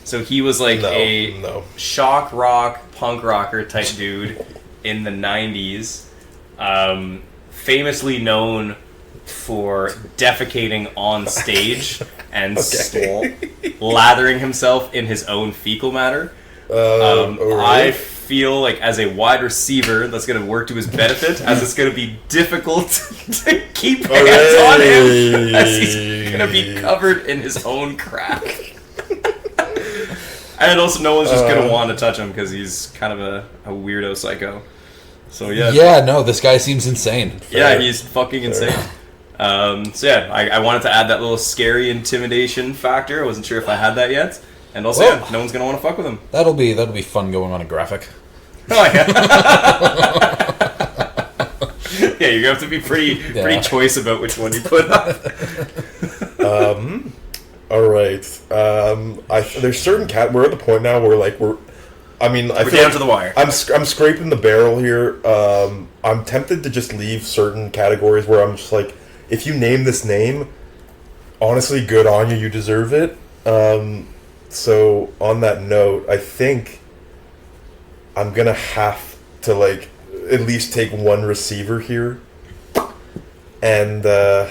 So he was like No. shock rock, punk rocker type dude in the 90s. Famously for defecating on stage and lathering himself in his own fecal matter. I feel like as a wide receiver, that's going to work to his benefit, as it's going to be difficult to keep hands on him, as he's going to be covered in his own crack. And also, no one's just going to want to touch him because he's kind of a weirdo psycho. So yeah. Yeah, no, this guy seems insane. Yeah, he's fucking insane. So yeah, I wanted to add that little scary intimidation factor. I wasn't sure if I had that yet. And also, Well, yeah, no one's gonna want to fuck with him. That'll be fun going on a graphic. Oh yeah. Yeah, you're gonna have to be pretty choice about which one you put up. All right. There's certain we're at the point now where we're We're down to the wire. I'm scraping the barrel here. I'm tempted to just leave certain categories where I'm just like, if you name this name, honestly, good on you. You deserve it. So on that note, I think I'm gonna have to at least take one receiver here, and I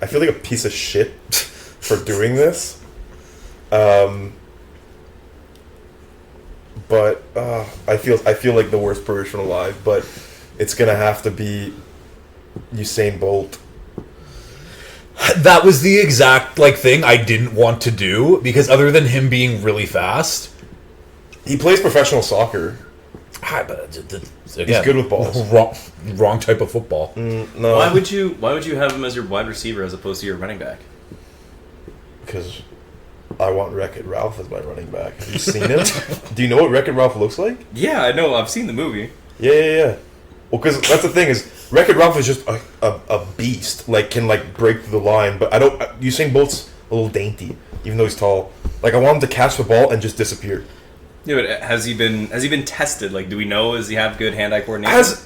feel like a piece of shit for doing this. But I feel like the worst person alive. But it's gonna have to be Usain Bolt. That was the exact thing I didn't want to do, because other than him being really fast, He plays professional soccer. but He's good with balls. Wrong type of football. No, Why would you have him as your wide receiver as opposed to your running back? because I want Wreck-It Ralph as my running back. Have you seen him? Do you know what Wreck-It Ralph looks like? Yeah, I know. I've seen the movie. Yeah. Well, because that's the thing is, Wreck-It Ralph is just a beast. Can break through the line, but I don't. Usain Bolt's a little dainty, even though he's tall. I want him to catch the ball and just disappear. Yeah, but has he been tested? Do we know? Does he have good hand-eye coordination?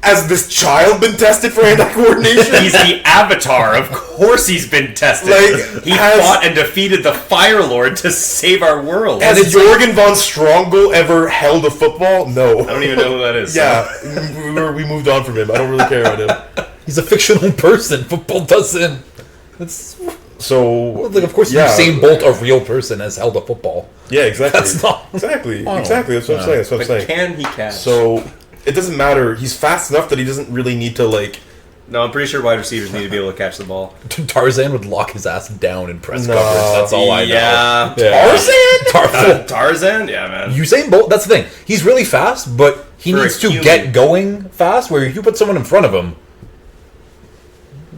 Has this child been tested for hand-eye coordination? He's the Avatar. Of course he's been tested. He fought and defeated the Fire Lord to save our world. Has Jorgen von Strongel ever held a football? No. I don't even know who that is. Yeah, we moved on from him. I don't really care about him. He's a fictional person. Football doesn't. That's So, of course, Usain Bolt, a real person, has held a football. Yeah, exactly. That's not exactly. Oh. Exactly. That's what I'm saying. That's what I'm But saying. can he catch? So it doesn't matter. He's fast enough that he doesn't really need to No, I'm pretty sure wide receivers need to be able to catch the ball. Tarzan would lock his ass down in press No. coverage. That's all I know. Yeah. Tarzan? Tarzan? Yeah, man. Usain Bolt, that's the thing. He's really fast, but he For a needs to human. get going fast, where if you put someone in front of him,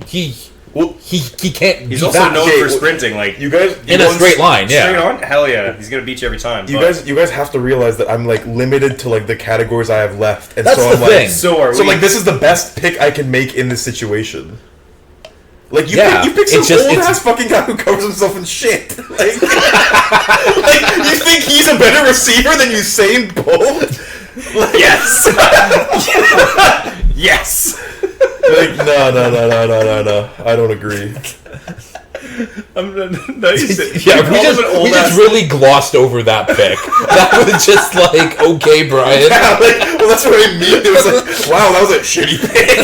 he can't He's be also fast. known Okay, for well, sprinting. Like You guys, in a straight line, yeah. Straight on? Hell yeah. He's going to beat you every time. you but- guys have to realize that I'm like limited to like the categories I have left, and That's so the I'm like, thing. So are we. so like this is the best pick I can make in this situation. Like you, Yeah, pick some it's just- old it's- ass fucking guy who covers himself in shit. Like, like you think he's a better receiver than Usain Bolt? Like, Yes! Yes! like no. I don't agree. Yeah, we just really glossed over that pick. That was just like, okay, Brian. Yeah, like, well, that's what I mean. It was like, wow, that was a shitty pick.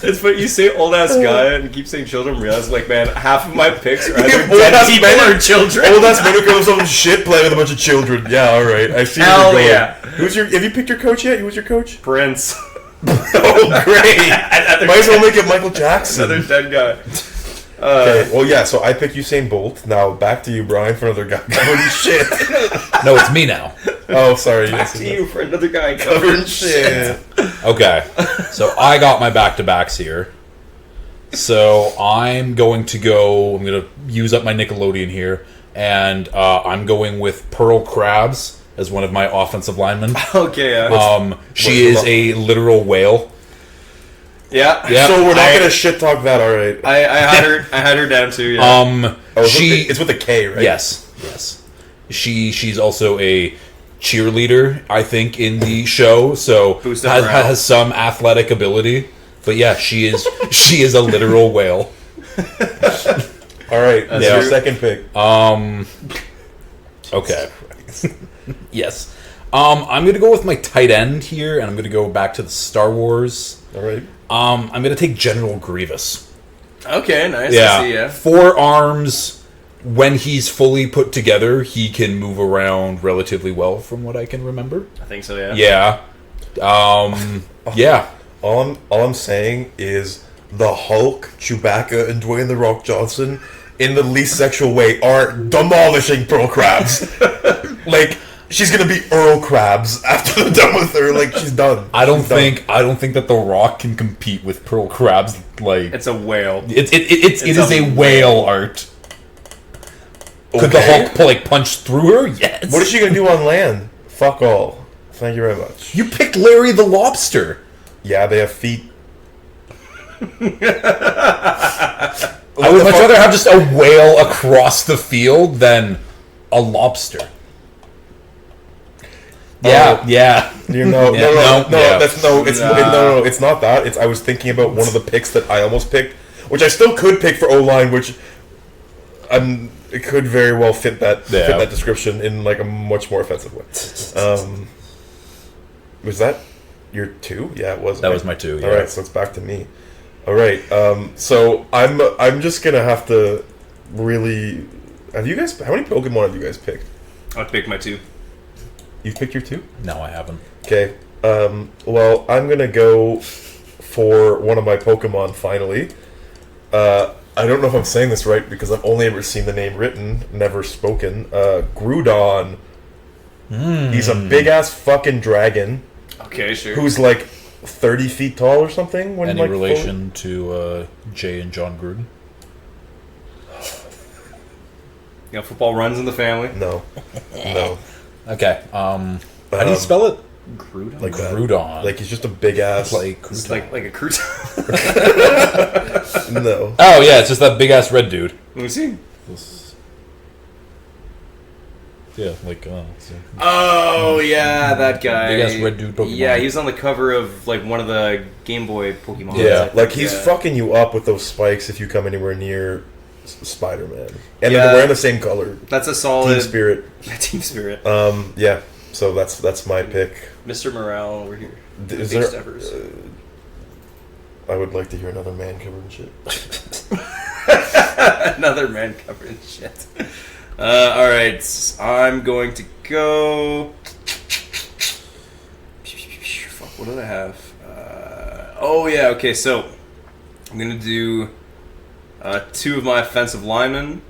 It's funny you say old ass guy and keep saying children. Realize like, man, half of my picks are either Old dead ass people men- or children. Old ass men who call themselves shit playing with a bunch of children. Yeah, all right. I see. Hell where you're going. yeah. Who's your? Have you picked your coach yet? Who was your coach? Prince. Oh, great. Might as well make it Michael Jackson. Another dead guy. Okay, well, yeah, so I picked Usain Bolt. Now, back to you, Brian, for another guy covered in shit. No, it's me now. Oh, sorry. Back to you for another guy Covered in shit. Okay, so I got my back-to-backs here. So I'm going to use up my Nickelodeon here, and I'm going with Pearl Krabs as one of my offensive linemen. Okay, yeah. She is a literal whale. Yeah. Yeah. So we're not gonna shit talk that, all right? I had her down too, yeah. It's with a K, right? Yes. She's also a cheerleader, I think, in the show. So Boost up morale. has some athletic ability. But yeah, she is a literal whale. All right, that's Yeah. your second pick. Okay. Yes. I'm gonna go with my tight end here, and I'm gonna go back to the Star Wars. All right. I'm gonna take General Grievous. Okay, nice. Yeah. I see, yeah. 4 arms. When he's fully put together, he can move around relatively well, from what I can remember. I think so, yeah. Yeah. Yeah. All I'm saying is the Hulk, Chewbacca, and Dwayne the Rock Johnson, in the least sexual way, are demolishing Pearl Krabs. Like, she's gonna be Earl Krabs after they're done with her. Like, she's done. I don't She's done. think that The Rock can compete with Pearl Krabs. Like It's a whale. it is a whale art. Could the Okay. Hulk punch through her? Yes. What is she gonna do on land? Fuck all. Thank you very much. You picked Larry the Lobster. Yeah, they have feet. I would much rather have just a whale across the field than a lobster. Yeah, yeah. You know, Yeah, no, yeah. it's not that. It's I was thinking about one of the picks that I almost picked, which I still could pick for O line, which it could very well fit that description in like a much more offensive way. Was that your 2? Yeah, it was. That was my 2. Yeah. All right, so it's back to me. All right, so I'm just gonna have to really. Have you guys? How many Pokemon have you guys picked? I'll pick my 2. You've picked your 2? No, I haven't. Okay. Well, I'm gonna go for one of my Pokemon finally. I don't know if I'm saying this right because I've only ever seen the name written, never spoken. Groudon. He's a big ass fucking dragon Okay, sure. who's like 30 feet tall or something. When Any like relation to Jay and John Gruden? You know, football runs in the family. No. Okay. How do you spell it? Groudon? Like that. Groudon. Like he's just a big ass. like It's like a crouton. No. Oh yeah, it's just that big ass red dude. Let me see. Yeah, like Oh yeah, that guy. Big ass red dude Pokemon. Yeah, he was on the cover of like one of the Game Boy Pokemon. Yeah, like he's Yeah. fucking you up with those spikes if you come anywhere near Spider-Man, and Yeah. they're wearing the same color. That's a solid Team Spirit. Team Spirit. Yeah. So that's my pick. Mr. Morale over here. Is Big there? steppers. I would like to hear another man covered in shit. Another man covered in shit. All right, I'm going to go. Fuck, what did I have? Oh yeah. Okay. So I'm gonna do 2 of my offensive linemen.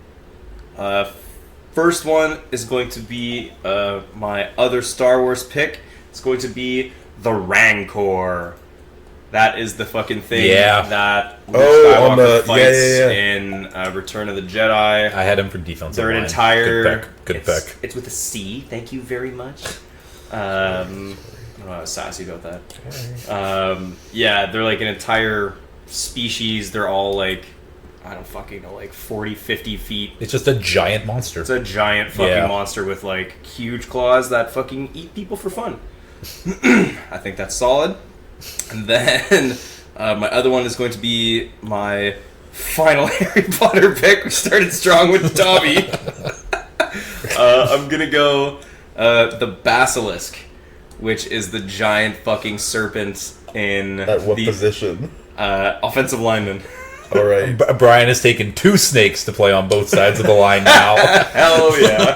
First one is going to be my other Star Wars pick. It's going to be the Rancor. That is the fucking thing that Luke Skywalker fights in Return of the Jedi. I had him for defensive They're line. an entire... Good pick. It's with a C. Thank you very much. I was sassy about that. Yeah, they're like an entire species. They're all like, I don't fucking know, like 40, 50 feet. It's just a giant monster. It's a giant fucking monster with like huge claws that fucking eat people for fun. I think that's solid. And then my other one is going to be my final Harry Potter pick. We started strong with Dobby. I'm going to go the Basilisk, which is the giant fucking serpent in... At what position? Offensive lineman. All right. Brian has taken 2 snakes to play on both sides of the line now. Hell yeah.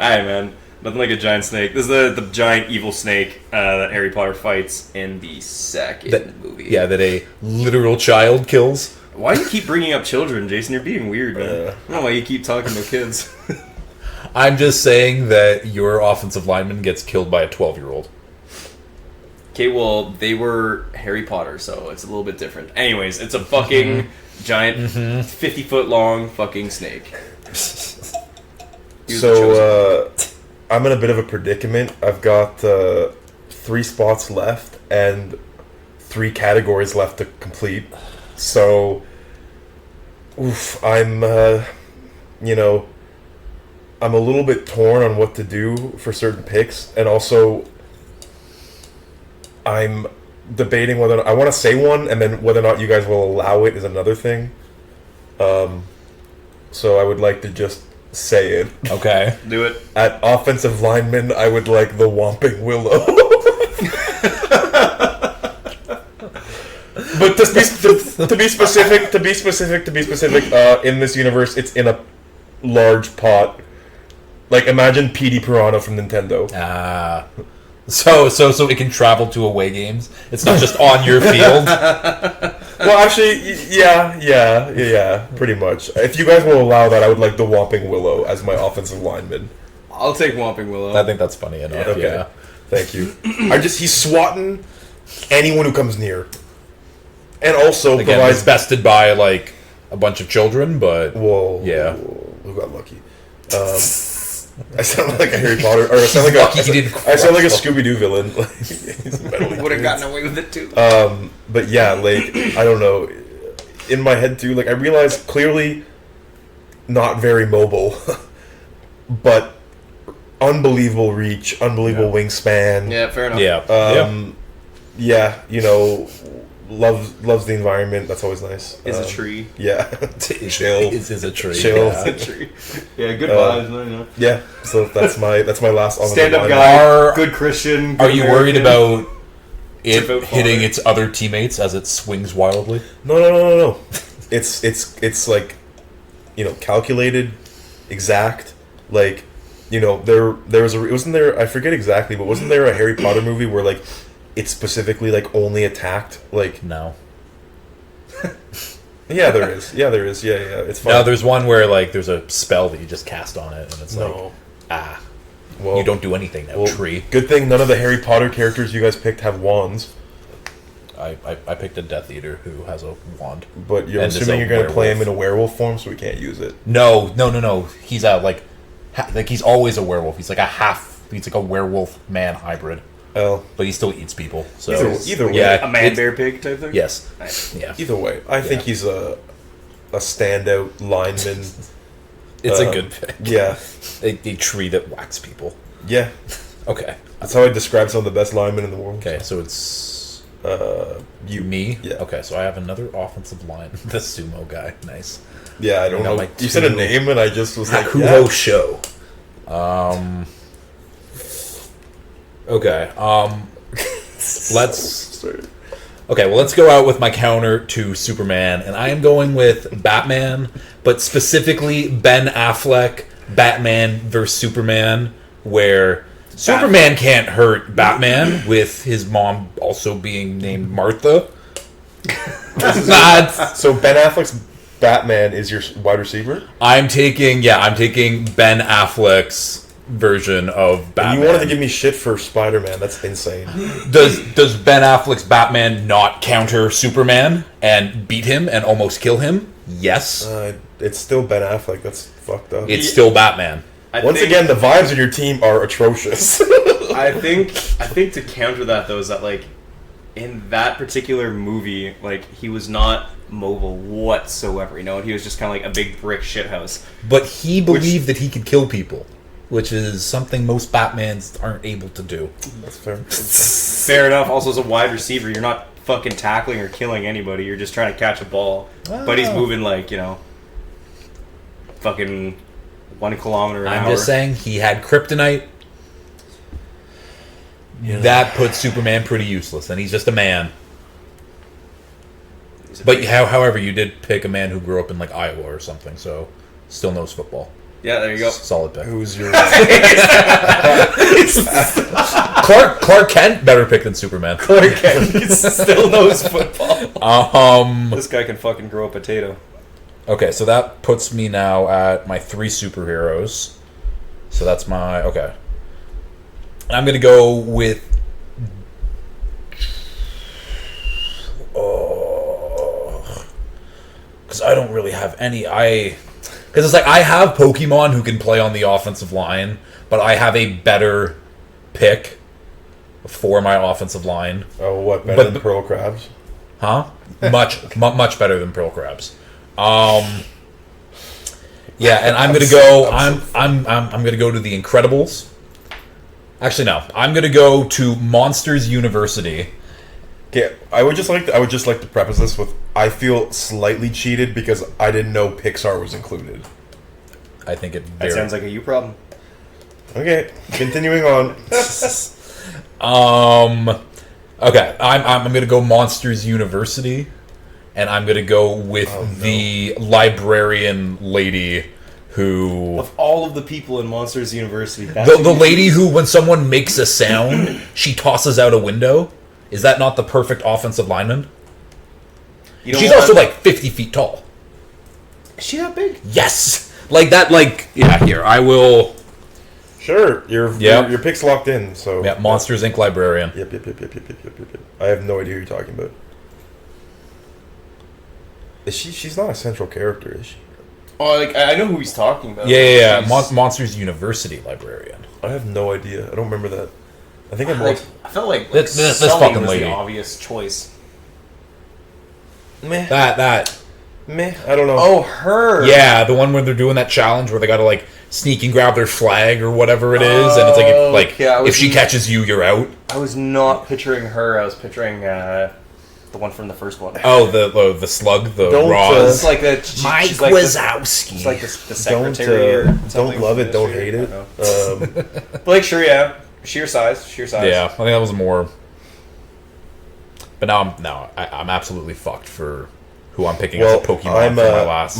Alright, man. Nothing like a giant snake. This is the giant evil snake that Harry Potter fights in the second movie. Yeah, that a literal child kills. Why do you keep bringing up children, Jason? You're being weird, man. I don't know why you keep talking about kids. I'm just saying that your offensive lineman gets killed by a 12-year-old. Okay, well, they were Harry Potter, so it's a little bit different. Anyways, it's a fucking giant, 50-foot long fucking snake. So, I'm in a bit of a predicament. I've got 3 spots left and 3 categories left to complete. So, I'm a little bit torn on what to do for certain picks, and also I'm debating whether I want to say one, and then whether or not you guys will allow it is another thing. So I would like to just say it. Okay. Do it. At offensive lineman, I would like the Whomping Willow. But to be specific, in this universe, it's in a large pot. Like, imagine PD Piranha from Nintendo. So it can travel to away games. It's not just on your field. Well, actually, yeah, pretty much. If you guys will allow that, I would like the Whomping Willow as my offensive lineman. I'll take Whomping Willow. I think that's funny enough. Okay. Yeah. Thank you. He's swatting anyone who comes near, and also Again, provides it's bested by like a bunch of children, but Whoa, yeah. Who got lucky? I sound like a Harry Potter, or I sound like Lucky he didn't I sound like a Scooby Doo villain. Would have gotten away with it too. But yeah, like, I don't know. In my head too, like, I realized clearly not very mobile, but unbelievable reach, unbelievable wingspan. Yeah, fair enough. Yeah, loves the environment. That's always nice. Is a tree. Yeah, chill. Is a tree. Chill. Yeah. A tree. Yeah, good vibes. You know. Yeah, so that's my last Stand-up line. guy, good Christian. Are good you American. worried about it Devout hitting father. its other teammates as it swings wildly? No. It's like, calculated, exact. Like, there was wasn't there, I forget exactly, but wasn't there a Harry Potter movie where like it specifically like only attacked like? No. Yeah, there is. Yeah, it's fine. No, there's one where like there's a spell that you just cast on it, and it's No. like, Well, you don't do anything now. well, Tree. Good thing none of the Harry Potter characters you guys picked have wands. I picked a Death Eater who has a wand. But you're And is assuming a you're going to play him werewolf. in a werewolf form, so we can't use it. No. He's a like he's always a werewolf. He's like he's like a werewolf man hybrid, Oh, but he still eats people. So Either way. yeah, A man it's- bear pig type thing. Yes. Nice. Yeah. either way, I think he's a standout lineman. It's a good pick. Yeah, A tree that whacks people. yeah. Okay. That's how I describe some of the best linemen in the world. Okay. So it's me. Yeah. Okay. So I have another offensive line. The sumo guy. Nice. Yeah, I don't got know. my You said a two- name, and I just was like, Hakuho yeah. Show. Okay. Let's. Okay, well, let's go out with my counter to Superman, and I am going with Batman, but specifically Ben Affleck, Batman vs Superman, where Superman can't hurt Batman with his mom also being named Martha. So Ben Affleck's Batman is your wide receiver? I'm taking Ben Affleck's version of Batman. You wanted to give me shit for Spider-Man. That's insane. Does Ben Affleck's Batman not counter Superman and beat him and almost kill him? Yes. It's still Ben Affleck. That's fucked up. It's still Batman. Once again, the vibes of your team are atrocious. I think to counter that though is that like in that particular movie, like he was not mobile whatsoever, you know, and he was just kind of like a big brick shithouse. But he believed that he could kill people, which is something most Batmans aren't able to do. That's fair. Fair enough. Also, as a wide receiver, you're not fucking tackling or killing anybody. You're just trying to catch a ball. But he's moving like, you know, fucking 1 kilometer an hour. I'm just saying, he had kryptonite. Yeah. That puts Superman pretty useless, and he's just a man. But however, you did pick a man who grew up in like Iowa or something, so still knows football. Yeah, there you go. Solid pick. Who's your... Clark Kent, better pick than Superman. Clark Kent still knows football. This guy can fucking grow a potato. Okay, so that puts me now at my 3 superheroes. So that's my... Okay. I'm going to go with... Because I don't really have any... Because it's like, I have Pokemon who can play on the offensive line, but I have a better pick for my offensive line. Oh, what? Better than Pearl Crabs? Huh? Much better than Pearl Crabs. Yeah, and I'm gonna go. I'm gonna go to the Incredibles. Actually, no. I'm gonna go to Monsters University. Okay, I would just like to preface this with I feel slightly cheated because I didn't know Pixar was included. I think it. That sounds like a you problem. Okay, continuing on. Okay, I'm gonna go Monsters University, and I'm gonna go with the librarian lady who... Of all of the people in Monsters University, the lady who, when someone makes a sound, she tosses out a window. Is that not the perfect offensive lineman? She's also like 50 feet tall. Is she that big? Yes! Like that, like... Yeah, here, I will... Sure, your pick's locked in, so... Yeah, Monsters, Inc. librarian. Yep. I have no idea who you're talking about. Is she's not a central character, is she? Oh, like, I know who he's talking about. Yeah. Monsters University librarian. I have no idea. I don't remember that. I think I felt like this Sully fucking was lady. the obvious choice. Meh. That. Meh. I don't know. Oh, her. Yeah, the one where they're doing that challenge where they gotta like sneak and grab their flag or whatever it is, and it's like if she catches you, you're out. I was not picturing her. I was picturing the one from the first one. Oh, the slug, the Don't, Roz. It's like the Mike she's like Wazowski. It's like the secretary or something. Don't love it, don't hate it. But like, sure, yeah. Sheer size. Yeah, I think that was more. But now I'm absolutely fucked for who I'm picking as a Pokemon for my last.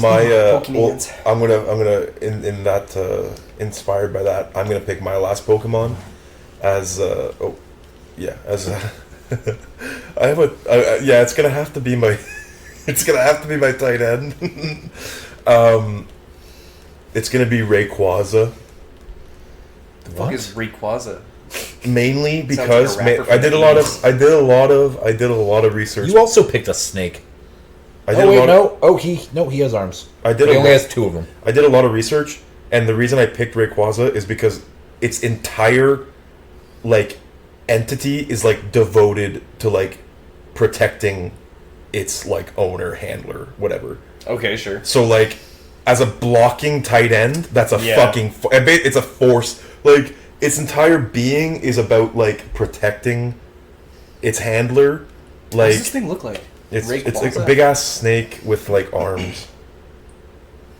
I'm gonna in that inspired by that, I'm gonna pick my last Pokemon as I have it's gonna have to be my tight end. It's gonna be Rayquaza. The fuck is Rayquaza? Mainly because I did a lot of research. You also picked a snake. He has arms. He only has 2 of them. I did a lot of research, and the reason I picked Rayquaza is because its entire like entity is like devoted to like protecting its like owner, handler, whatever. Okay, sure. So like as a blocking tight end, that's a it's a force. Like its entire being is about like protecting its handler. Like, what does this thing look like? It's like a big ass snake with like arms.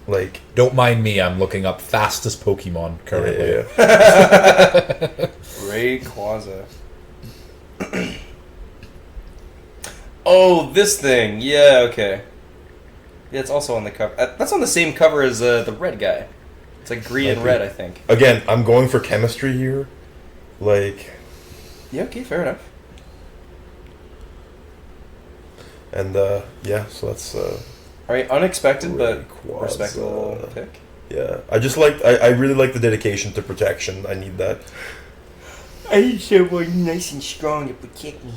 Like, don't mind me. I'm looking up fastest Pokemon currently. Rayquaza. Oh, this thing. Yeah. Okay. Yeah, it's also on the cover. That's on the same cover as the red guy. It's like green and red, I think. Again, I'm going for chemistry here. Like... Yeah, okay, fair enough. And yeah, so that's All right, unexpected but quads, respectable pick. yeah. I really like the dedication to protection. I need that. I need someone nice and strong to protect me.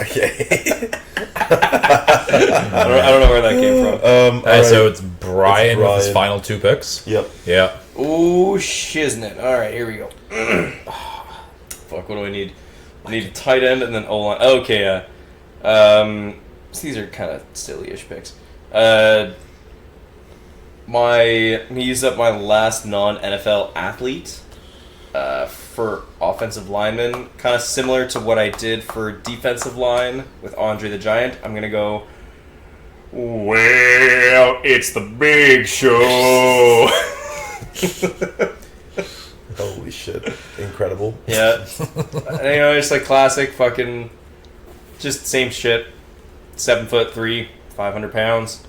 Okay. I don't know where that came from. Alright. So it's Brian with his Brian. final 2 picks. Yep. Yeah. Oh, shiznit. All right, here we go. Fuck, what do I need? I need a tight end and then O-line. Okay, yeah. So these are kind of silly-ish picks. I'm gonna use up my last non-NFL athlete for offensive lineman. Kind of similar to what I did for defensive line with Andre the Giant. I'm gonna go. Well, it's the big show. Holy shit! Incredible. Yeah, just like classic fucking, just same shit. 7'3", 500 pounds.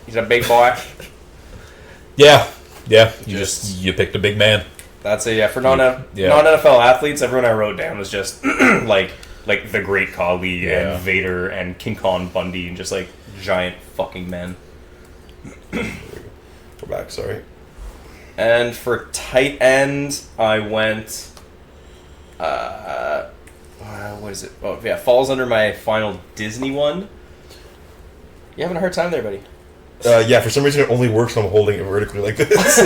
He's a big boy. Yeah. You picked a big man. That's it. Yeah, for non Yeah. NFL athletes, everyone I wrote down was just like the Great Khali Yeah. and Vader and King Kong Bundy and just like giant fucking men. Go back. Sorry. And for tight end, I went. What is it? Oh yeah, falls under my final Disney one. You having a hard time there, buddy? Yeah. For some reason, it only works when I'm holding it vertically like this.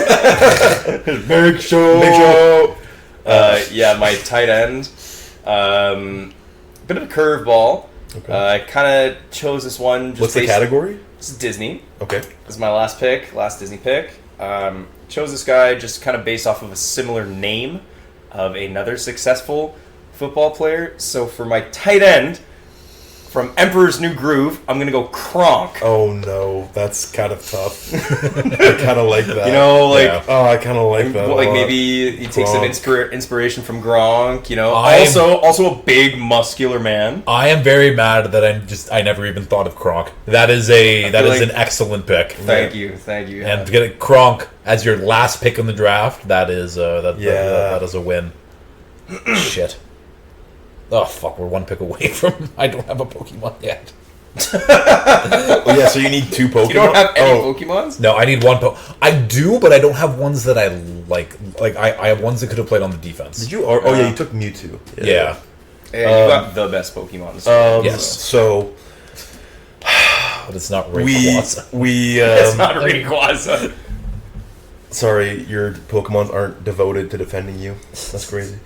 Big show. Big show. Yeah, my tight end. Bit of a curveball. Okay. I kind of chose this one. Just What's the based- category? This is Disney. Okay. This is my last Disney pick. Chose this guy just kind of based off of a similar name of another successful football player. So for my tight end, from Emperor's New Groove, I'm going to go Kronk. Oh no, that's kind of tough. I kind of like that. You know, like... Yeah. Oh, I kind of like that. a Like lot. maybe he takes some inspiration from Gronk, you know. I am- Also a big muscular man. I am very mad that I never even thought of Kronk. That is like- an excellent pick. Thank you. And to get Kronk as your last pick in the draft, that is that is a win. Shit. Oh fuck, we're one pick away from. I don't have a Pokemon yet. Oh yeah, so you need 2 Pokemon. You don't have any Pokemons? No, I need one. I do, but I don't have ones that I like. Like I have ones that could have played on the defense. Did you? Oh yeah, you took Mewtwo. Yeah. Yeah, you got the best Pokemon. Yes. So But it's not Rayquaza. It's not Rayquaza. Sorry, your Pokemons aren't devoted to defending you. That's crazy.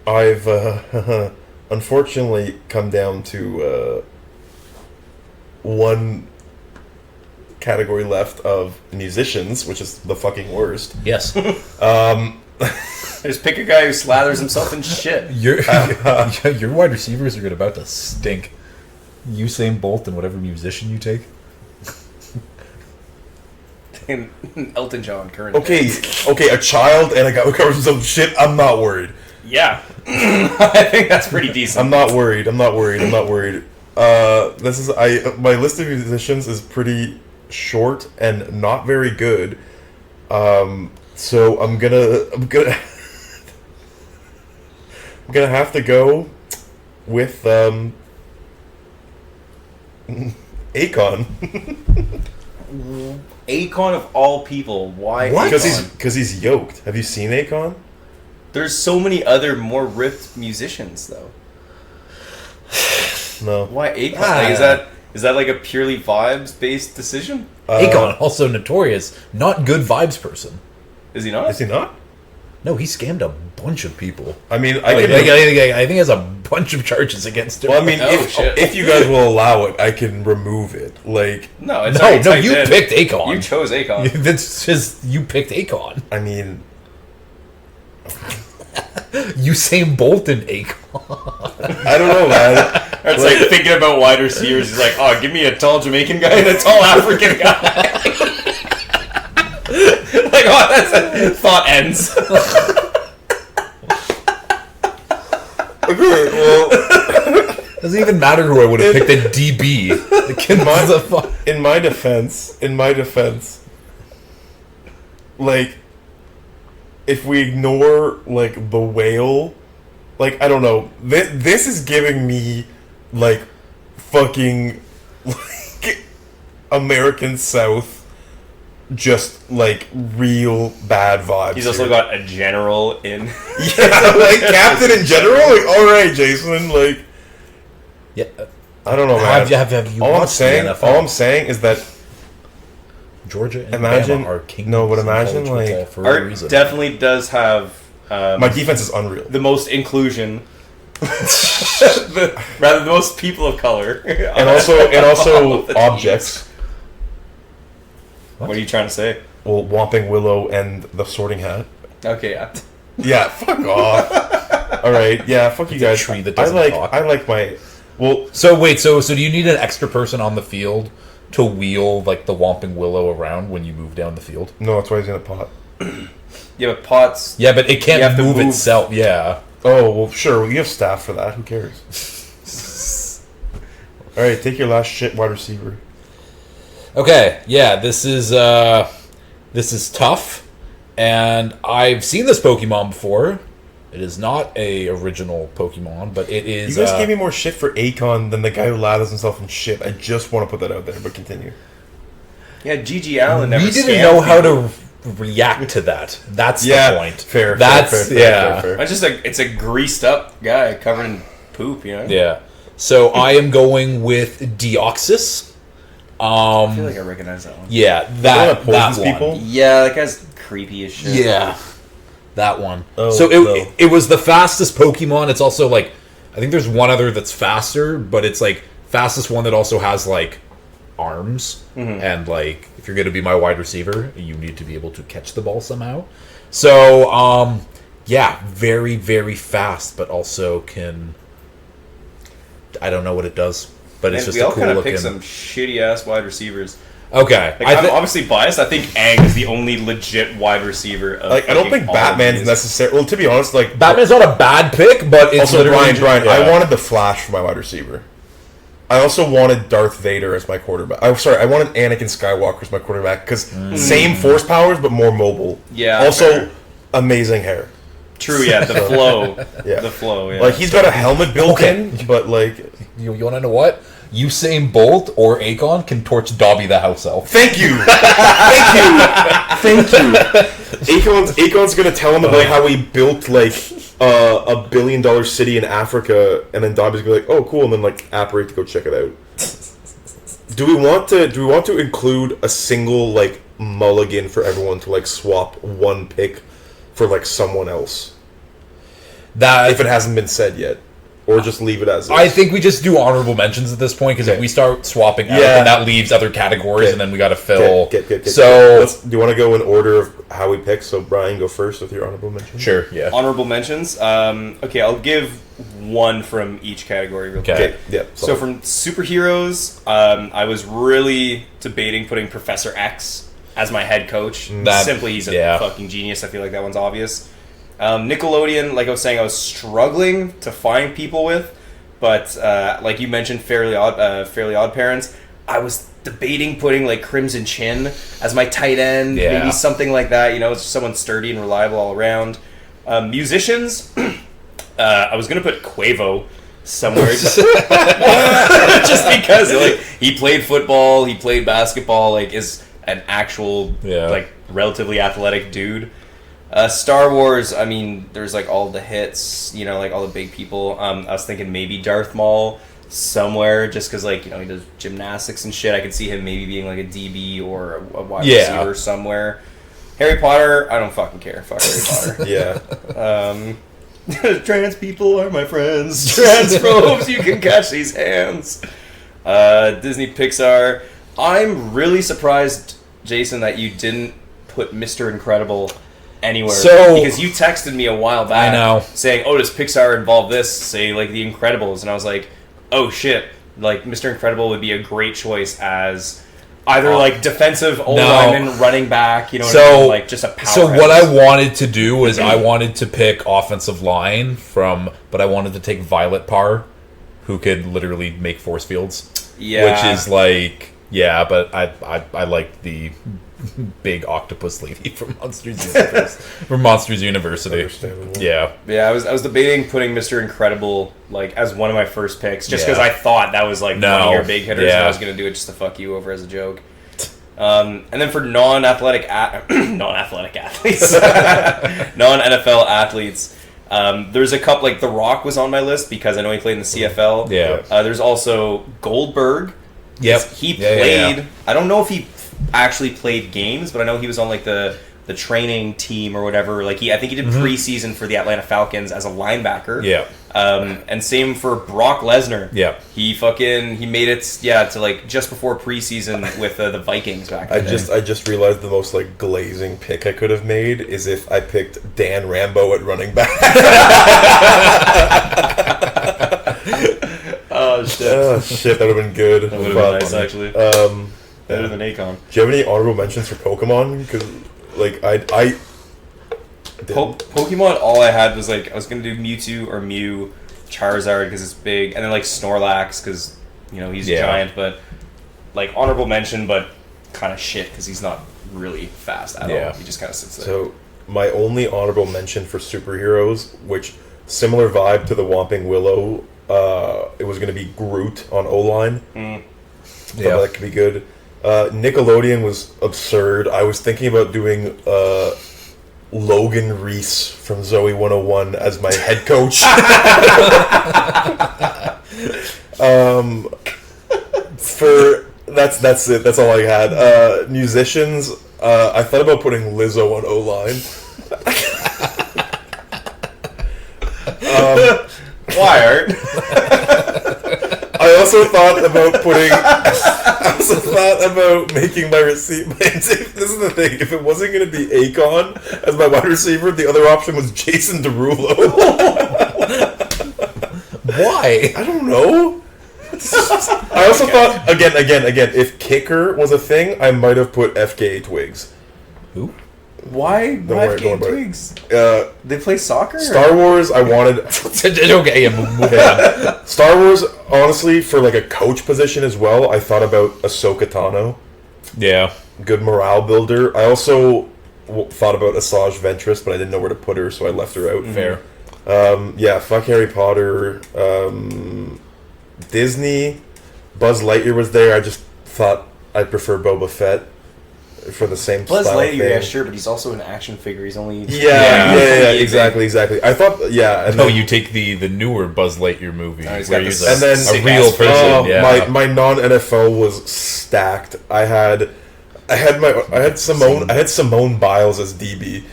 I've unfortunately come down to one category left of musicians, which is the fucking worst. Yes. Just pick a guy who slathers himself in shit. Your wide receivers are about to stink. Usain Bolt and whatever musician you take. Elton John, current. Okay, a child and a guy who covers himself in shit. I'm not worried. Yeah. I think that's pretty decent. I'm not worried. This is my list of musicians is pretty short and not very good. So I'm gonna I'm gonna have to go with Akon. Akon of all people. Why? What? Akon? Because he's yoked. Have you seen Akon? There's so many other more ripped musicians though. No. Why Akon? Like, is that like a purely vibes based decision? Akon, also notorious, not good vibes person. Is he not? Is he not? No, he scammed a bunch of people. I mean, I think he has a bunch of charges against him. Well, I mean, Oh, shit. if you guys will allow it, I can remove it. Like, No, it's no, already typed you in. picked Akon. You chose Akon. That's just you picked Akon. I mean, Usain Bolt and Akon. I don't know, man. It's like thinking about wide receivers. He's like, oh, give me a tall Jamaican guy and a tall African guy. Like, oh, that's a thought ends. Okay, well, Doesn't even matter who I would have picked at DB. The kid was a fuck. in my defense, like, if we ignore like the whale, like I don't know, this is giving me like fucking like American South, just like real bad vibes. He's also here. got a general in. Yeah, like captain in general. Like, all right, Jason. Like, Yeah. I don't know, man. Have you all I'm watched saying, the NFL? all I'm saying is that Georgia and Imagine- Bama are kings. no, but in imagine, college football like- for a Art reason. definitely does have my defense is unreal. the most inclusion, rather the most people of color, And also objects. What are you trying to say? Well, Whomping Willow and the Sorting Hat. Okay, yeah. Yeah, fuck off. All right, yeah, fuck you It's a guys. tree that doesn't talk. I like my. Well, So wait, so do you need an extra person on the field to wheel like the Whomping Willow around when you move down the field? no, that's why he's in a pot. Yeah, but pots. Yeah, but it You have can't to move move. itself. Yeah. Oh well, sure. Well, you have staff for that. Who cares? All right, take your last shit wide receiver. Okay. Yeah. This is tough, and I've seen this Pokemon before. It is not a original Pokemon, but it is. You guys gave me more shit for Akon than the guy who lathers himself in shit. I just want to put that out there, but continue. Yeah, G.G. Allen never We didn't scammed know how people. to react to that. That's Yeah, the point. fair. That's yeah. It's a greased up guy covered in poop, you know? Yeah. So I am going with Deoxys. I feel like I recognize that one. Yeah, The one that poisons one. people. Yeah, that guy's creepy as shit. Yeah, that one. Oh, so no. it was the fastest Pokemon. It's also like I think there's one other that's faster, but it's like fastest one that also has like arms and like if you're going to be my wide receiver, you need to be able to catch the ball somehow. So yeah, very very fast, but also can. I don't know what it does, but it's And just we a all cool kind of looking. picked some shitty ass wide receivers. Okay, Like, I'm obviously biased. I think Aang is the only legit wide receiver. Of Like, I don't fucking think all of Batman's these. necessary. Well, to be honest, like Batman's not a bad pick, but it's also literally Brian. yeah. I wanted the Flash for my wide receiver. I also wanted Darth Vader as my quarterback. I'm sorry, I wanted Anakin Skywalker as my quarterback because same force powers but more mobile. Yeah, Also, fair. amazing hair. True, yeah, the flow. Yeah. The flow, yeah. Like he's got a helmet built Okay. in, but like, You want to know what? Usain Bolt or Akon can torch Dobby the house elf. thank you, thank you. Akon's gonna tell him about how he built like $1 billion city in Africa, and then Dobby's gonna be like, oh cool, and then like apparate to go check it out. Do we want to include a single like mulligan for everyone to like swap one pick for like someone else That if it hasn't been said yet, or just leave it as is? I think we just do honorable mentions at this point because if Okay. we start swapping out, Yeah. then that leaves other categories, Okay. and then we got to fill. Get. So Do you want to go in order of how we pick? So Brian, go first with your honorable mention. sure, yeah. Honorable mentions. Okay, I'll give one from each category real Okay. quick. Okay. Yeah. So from superheroes, I was really debating putting Professor X as my head coach. That- Simply, he's a yeah. fucking genius. I feel like that one's obvious. Nickelodeon, like I was saying, I was struggling to find people with, but like you mentioned, Fairly Odd Parents. I was debating putting like Crimson Chin as my tight end, Yeah. maybe something like that. You know, it's someone sturdy and reliable all around. Musicians, I was gonna put Quavo somewhere, just because like he played football, he played basketball, like is an actual Yeah. like relatively athletic dude. Star Wars, I mean, there's like all the hits, you know, like all the big people. I was thinking maybe Darth Maul somewhere, just because like you know he does gymnastics and shit. I could see him maybe being like a DB or a wide Yeah. receiver somewhere. Harry Potter, I don't fucking care. Fuck Harry Potter. Yeah. Trans people are my friends. Transphobes, you can catch these hands. Disney Pixar. I'm really surprised, Jason, that you didn't put Mr. Incredible anywhere. So- because you texted me a while back I know. saying, oh, does Pixar involve this? Say, like, The Incredibles. And I was like, oh, shit. Like, Mr. Incredible would be a great choice as either, like, defensive O-lineman, running back, you know what I mean? Like, just a powerhouse. So what I wanted to do was I wanted to pick offensive line but I wanted to take Violet Parr, who could literally make force fields. Yeah. Which is like, yeah, but I like the big octopus lady from Monsters University. From Monsters University. Understandable. Yeah. Yeah, I was debating putting Mr. Incredible like as one of my first picks, just Yeah. because I thought that was like one No. of your big hitters, and Yeah. I was gonna do it just to fuck you over as a joke. And then for non-athletic athletes, non-NFL athletes, there's a couple, like The Rock was on my list because I know he played in the CFL. Yeah. There's also Goldberg. Yep. He Yeah, played. yeah. I don't know if he actually played games, but I know he was on like the training team or whatever. Like I think he did preseason for the Atlanta Falcons as a linebacker. Yeah. And same for Brock Lesnar. Yeah. He made it to like just before preseason with the Vikings back I then. just realized the most like glazing pick I could have made is if I picked Dan Rambo at running back. Oh shit. Oh shit, that would have been good. That would have been nice actually. Better than Akon. Do you have any honorable mentions for Pokemon? Because like I Pokemon, all I had was like I was gonna do Mewtwo or Mew, Charizard because it's big, and then like Snorlax because he's a giant, but like honorable mention, but kind of shit because he's not really fast at all. He just kind of sits there. So my only honorable mention for superheroes, which similar vibe to the Whomping Willow, it was going to be Groot on O-line. Yeah. That could be good. Nickelodeon was absurd. I was thinking about doing Logan Reese from Zoe 101 as my head coach. That's it. That's all I had. Musicians. I thought about putting Lizzo on O-line. Why, Art? I also thought about making my receiver. This is the thing. If it wasn't going to be Akon as my wide receiver, the other option was Jason Derulo. Why? I don't know. I also thought again. If kicker was a thing, I might have put FKA Twigs. Who? Why? Don't worry about it. Twigs? They play soccer? Star Wars. I wanted. Okay, yeah, move on. Star Wars. Honestly, for like a coach position as well, I thought about Ahsoka Tano. Yeah. Good morale builder. I also thought about Asajj Ventress, but I didn't know where to put her, so I left her out. Fair. Yeah, fuck Harry Potter. Disney. Buzz Lightyear was there. I just thought I'd prefer Boba Fett for the same Buzz style Lightyear, thing. yeah, sure, but he's also an action figure. He's only... Yeah, exactly. I thought, and No, then- you take the newer Buzz Lightyear movie Oh, he's where got he's the and then a real person. Oh, Yeah. my non-NFL was stacked. I had Simone Biles as DB.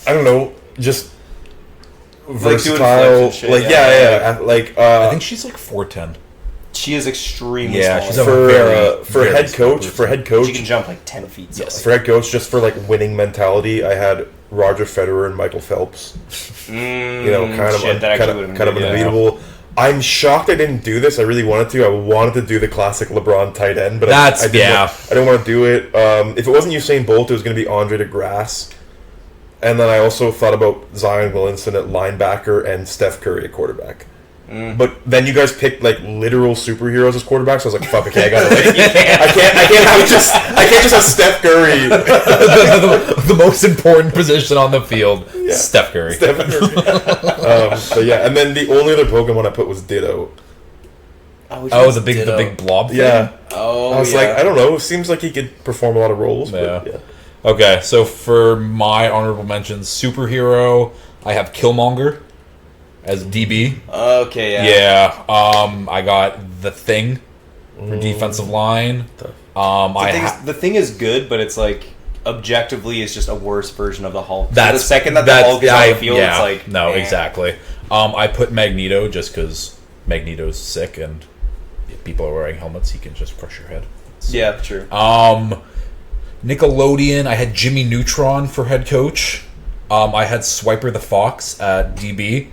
I don't know, just doing versatile. flips and shit, Like yeah. like I think she's like 4'10". She is extremely Yeah, small. she's a for very, for very head small coach person. for head She coach can jump like 10 feet. So. for head coach just for like winning mentality. I had Roger Federer and Michael Phelps. Kind of shit, that actually would've been good, yeah. unbeatable. I'm shocked I didn't do this. I really wanted to. I wanted to do the classic LeBron tight end, but I didn't want to do it. If it wasn't Usain Bolt, it was going to be Andre DeGrasse. And then I also thought about Zion Williamson at linebacker and Steph Curry at quarterback. But then you guys picked like literal superheroes as quarterbacks. So I was like, "Fuck, okay, I gotta." I can't just have Steph Curry. the most important position on the field, Steph Curry. Steph Curry. But yeah, and then the only other Pokemon I put was Ditto. Oh, the big blob thing? Yeah. Oh, I was like, I don't know. It seems like he could perform a lot of roles. Yeah. But yeah. Okay, so for my honorable mentions, superhero, I have Killmonger as DB. Okay, yeah. Yeah. I got The Thing for defensive line. The thing is good, but it's like objectively is just a worse version of the Hulk. That's the second that the Hulk is on the field, it's like exactly. I put Magneto just because Magneto's sick, and if people are wearing helmets, he can just crush your head. So, yeah, true. Nickelodeon, I had Jimmy Neutron for head coach. I had Swiper the Fox at DB.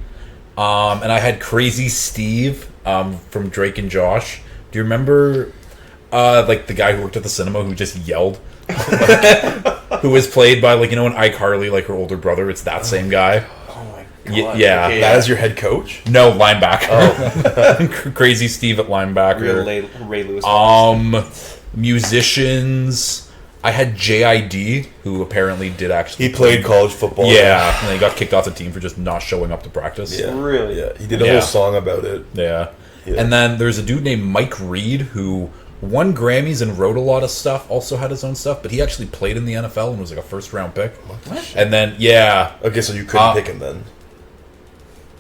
And I had Crazy Steve from Drake and Josh. Do you remember like the guy who worked at the cinema who just yelled? Who was played by in iCarly, like her older brother. It's that same guy. Oh my god. Yeah. Okay, That is your head coach? No, linebacker. Crazy Steve at linebacker. Ray Lewis. Musicians. I had JID, who apparently did actually... He played college football. Yeah, and then he got kicked off the team for just not showing up to practice. Yeah. Really? Yeah, he did a whole song about it. Yeah. Yeah. And then there's a dude named Mike Reed who won Grammys and wrote a lot of stuff, also had his own stuff, but he actually played in the NFL and was like a first-round pick. What? And then, yeah. Okay, so you couldn't pick him then.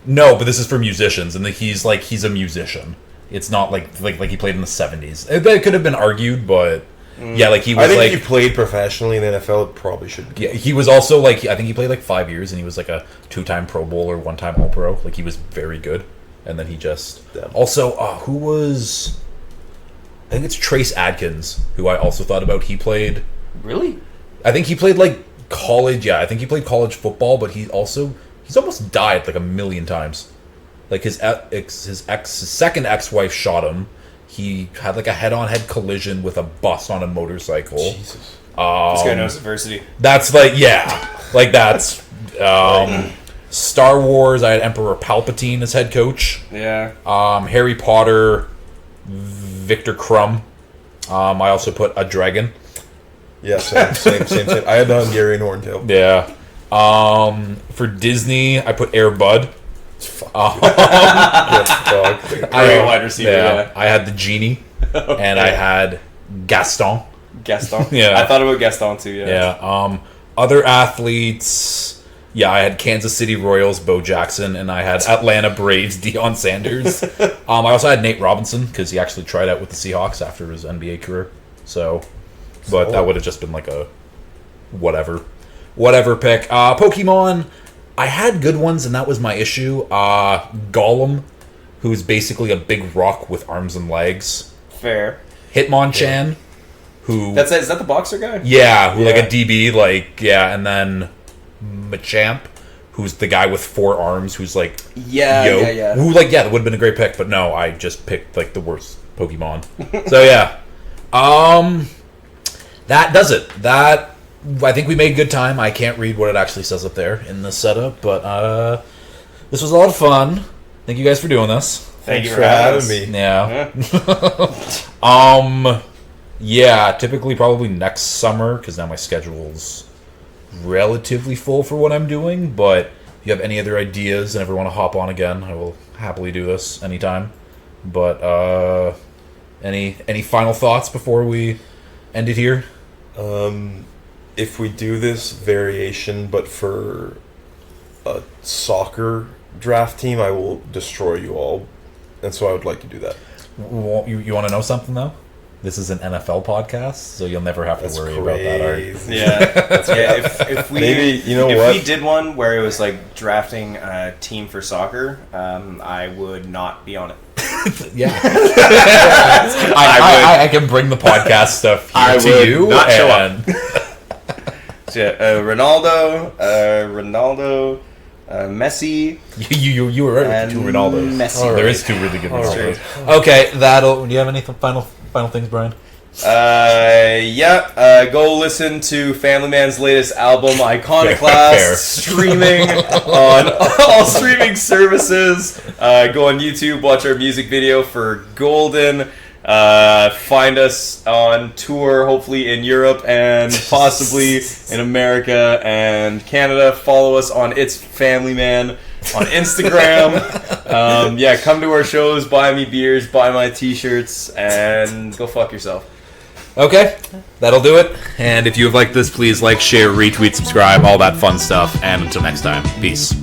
No, but this is for musicians, and he's a musician. It's not like he played in the 70s. It could have been argued, but yeah, like he was I think like... if he played professionally in the NFL, it probably should be. Yeah, he was also like, I think he played like 5 years, and he was like a 2-time Pro Bowler, 1-time All-Pro. Like, he was very good. And then he just... Damn. Also, who was... I think it's Trace Adkins, who I also thought about. He played... Really? I think he played like college, yeah, I think he played college football, but he's almost died like a million times. Like his second ex-wife shot him. He had like a head-on-head collision with a bus on a motorcycle. Jesus. This guy knows adversity. That's like, yeah, like that's Star Wars. I had Emperor Palpatine as head coach. Yeah. Harry Potter, Victor Crumb. I also put a dragon. Yeah, same. I had the Hungarian Horntail. Yeah. For Disney, I put Air Bud. Great wide receiver. Yeah. I had the Genie, and I had Gaston. Gaston. Yeah. I thought about Gaston too. Yeah. Yeah. Other athletes. Yeah, I had Kansas City Royals, Bo Jackson, and I had Atlanta Braves, Deion Sanders. I also had Nate Robinson because he actually tried out with the Seahawks after his NBA career. So, but that would have just been like a whatever pick. Pokemon, I had good ones, and that was my issue. Gollum, who's basically a big rock with arms and legs. Fair. Hitmonchan, who... Is that the boxer guy? Yeah, who like a DB, like, yeah, and then Machamp, who's the guy with 4 arms, who's like... Yeah. Who, like, yeah, that would have been a great pick, but no, I just picked, like, the worst Pokemon. So, yeah. That does it. That... I think we made good time. I can't read what it actually says up there in the setup, but this was a lot of fun. Thank you guys for doing this. Thank you for having me. Yeah. Yeah, typically probably next summer, because now my schedule's relatively full for what I'm doing, but if you have any other ideas and ever want to hop on again, I will happily do this anytime. But any final thoughts before we end it here? If we do this variation, but for a soccer draft team, I will destroy you all. And so I would like to do that. You want to know something, though? This is an NFL podcast, so you'll never have to worry about that, Art. Yeah. If we if we did one where it was like drafting a team for soccer, I would not be on it. Yeah. I can bring the podcast stuff here to you. Not show up. Ronaldo, Messi. You were right with 2 Ronaldos. Messi. Right. There is 2 really good Ronaldos. Okay, do you have any final things, Brian? Go listen to Family Man's latest album, Iconoclast, streaming on all streaming services. Go on YouTube, watch our music video for Golden. Find us on tour, hopefully in Europe and possibly in America and Canada. Follow us on It's Family Man on Instagram. Come to our shows, buy me beers, buy my t-shirts, and go fuck yourself. Okay, that'll do it. And if you have liked this, please like, share, retweet, subscribe, all that fun stuff. And until next time, peace.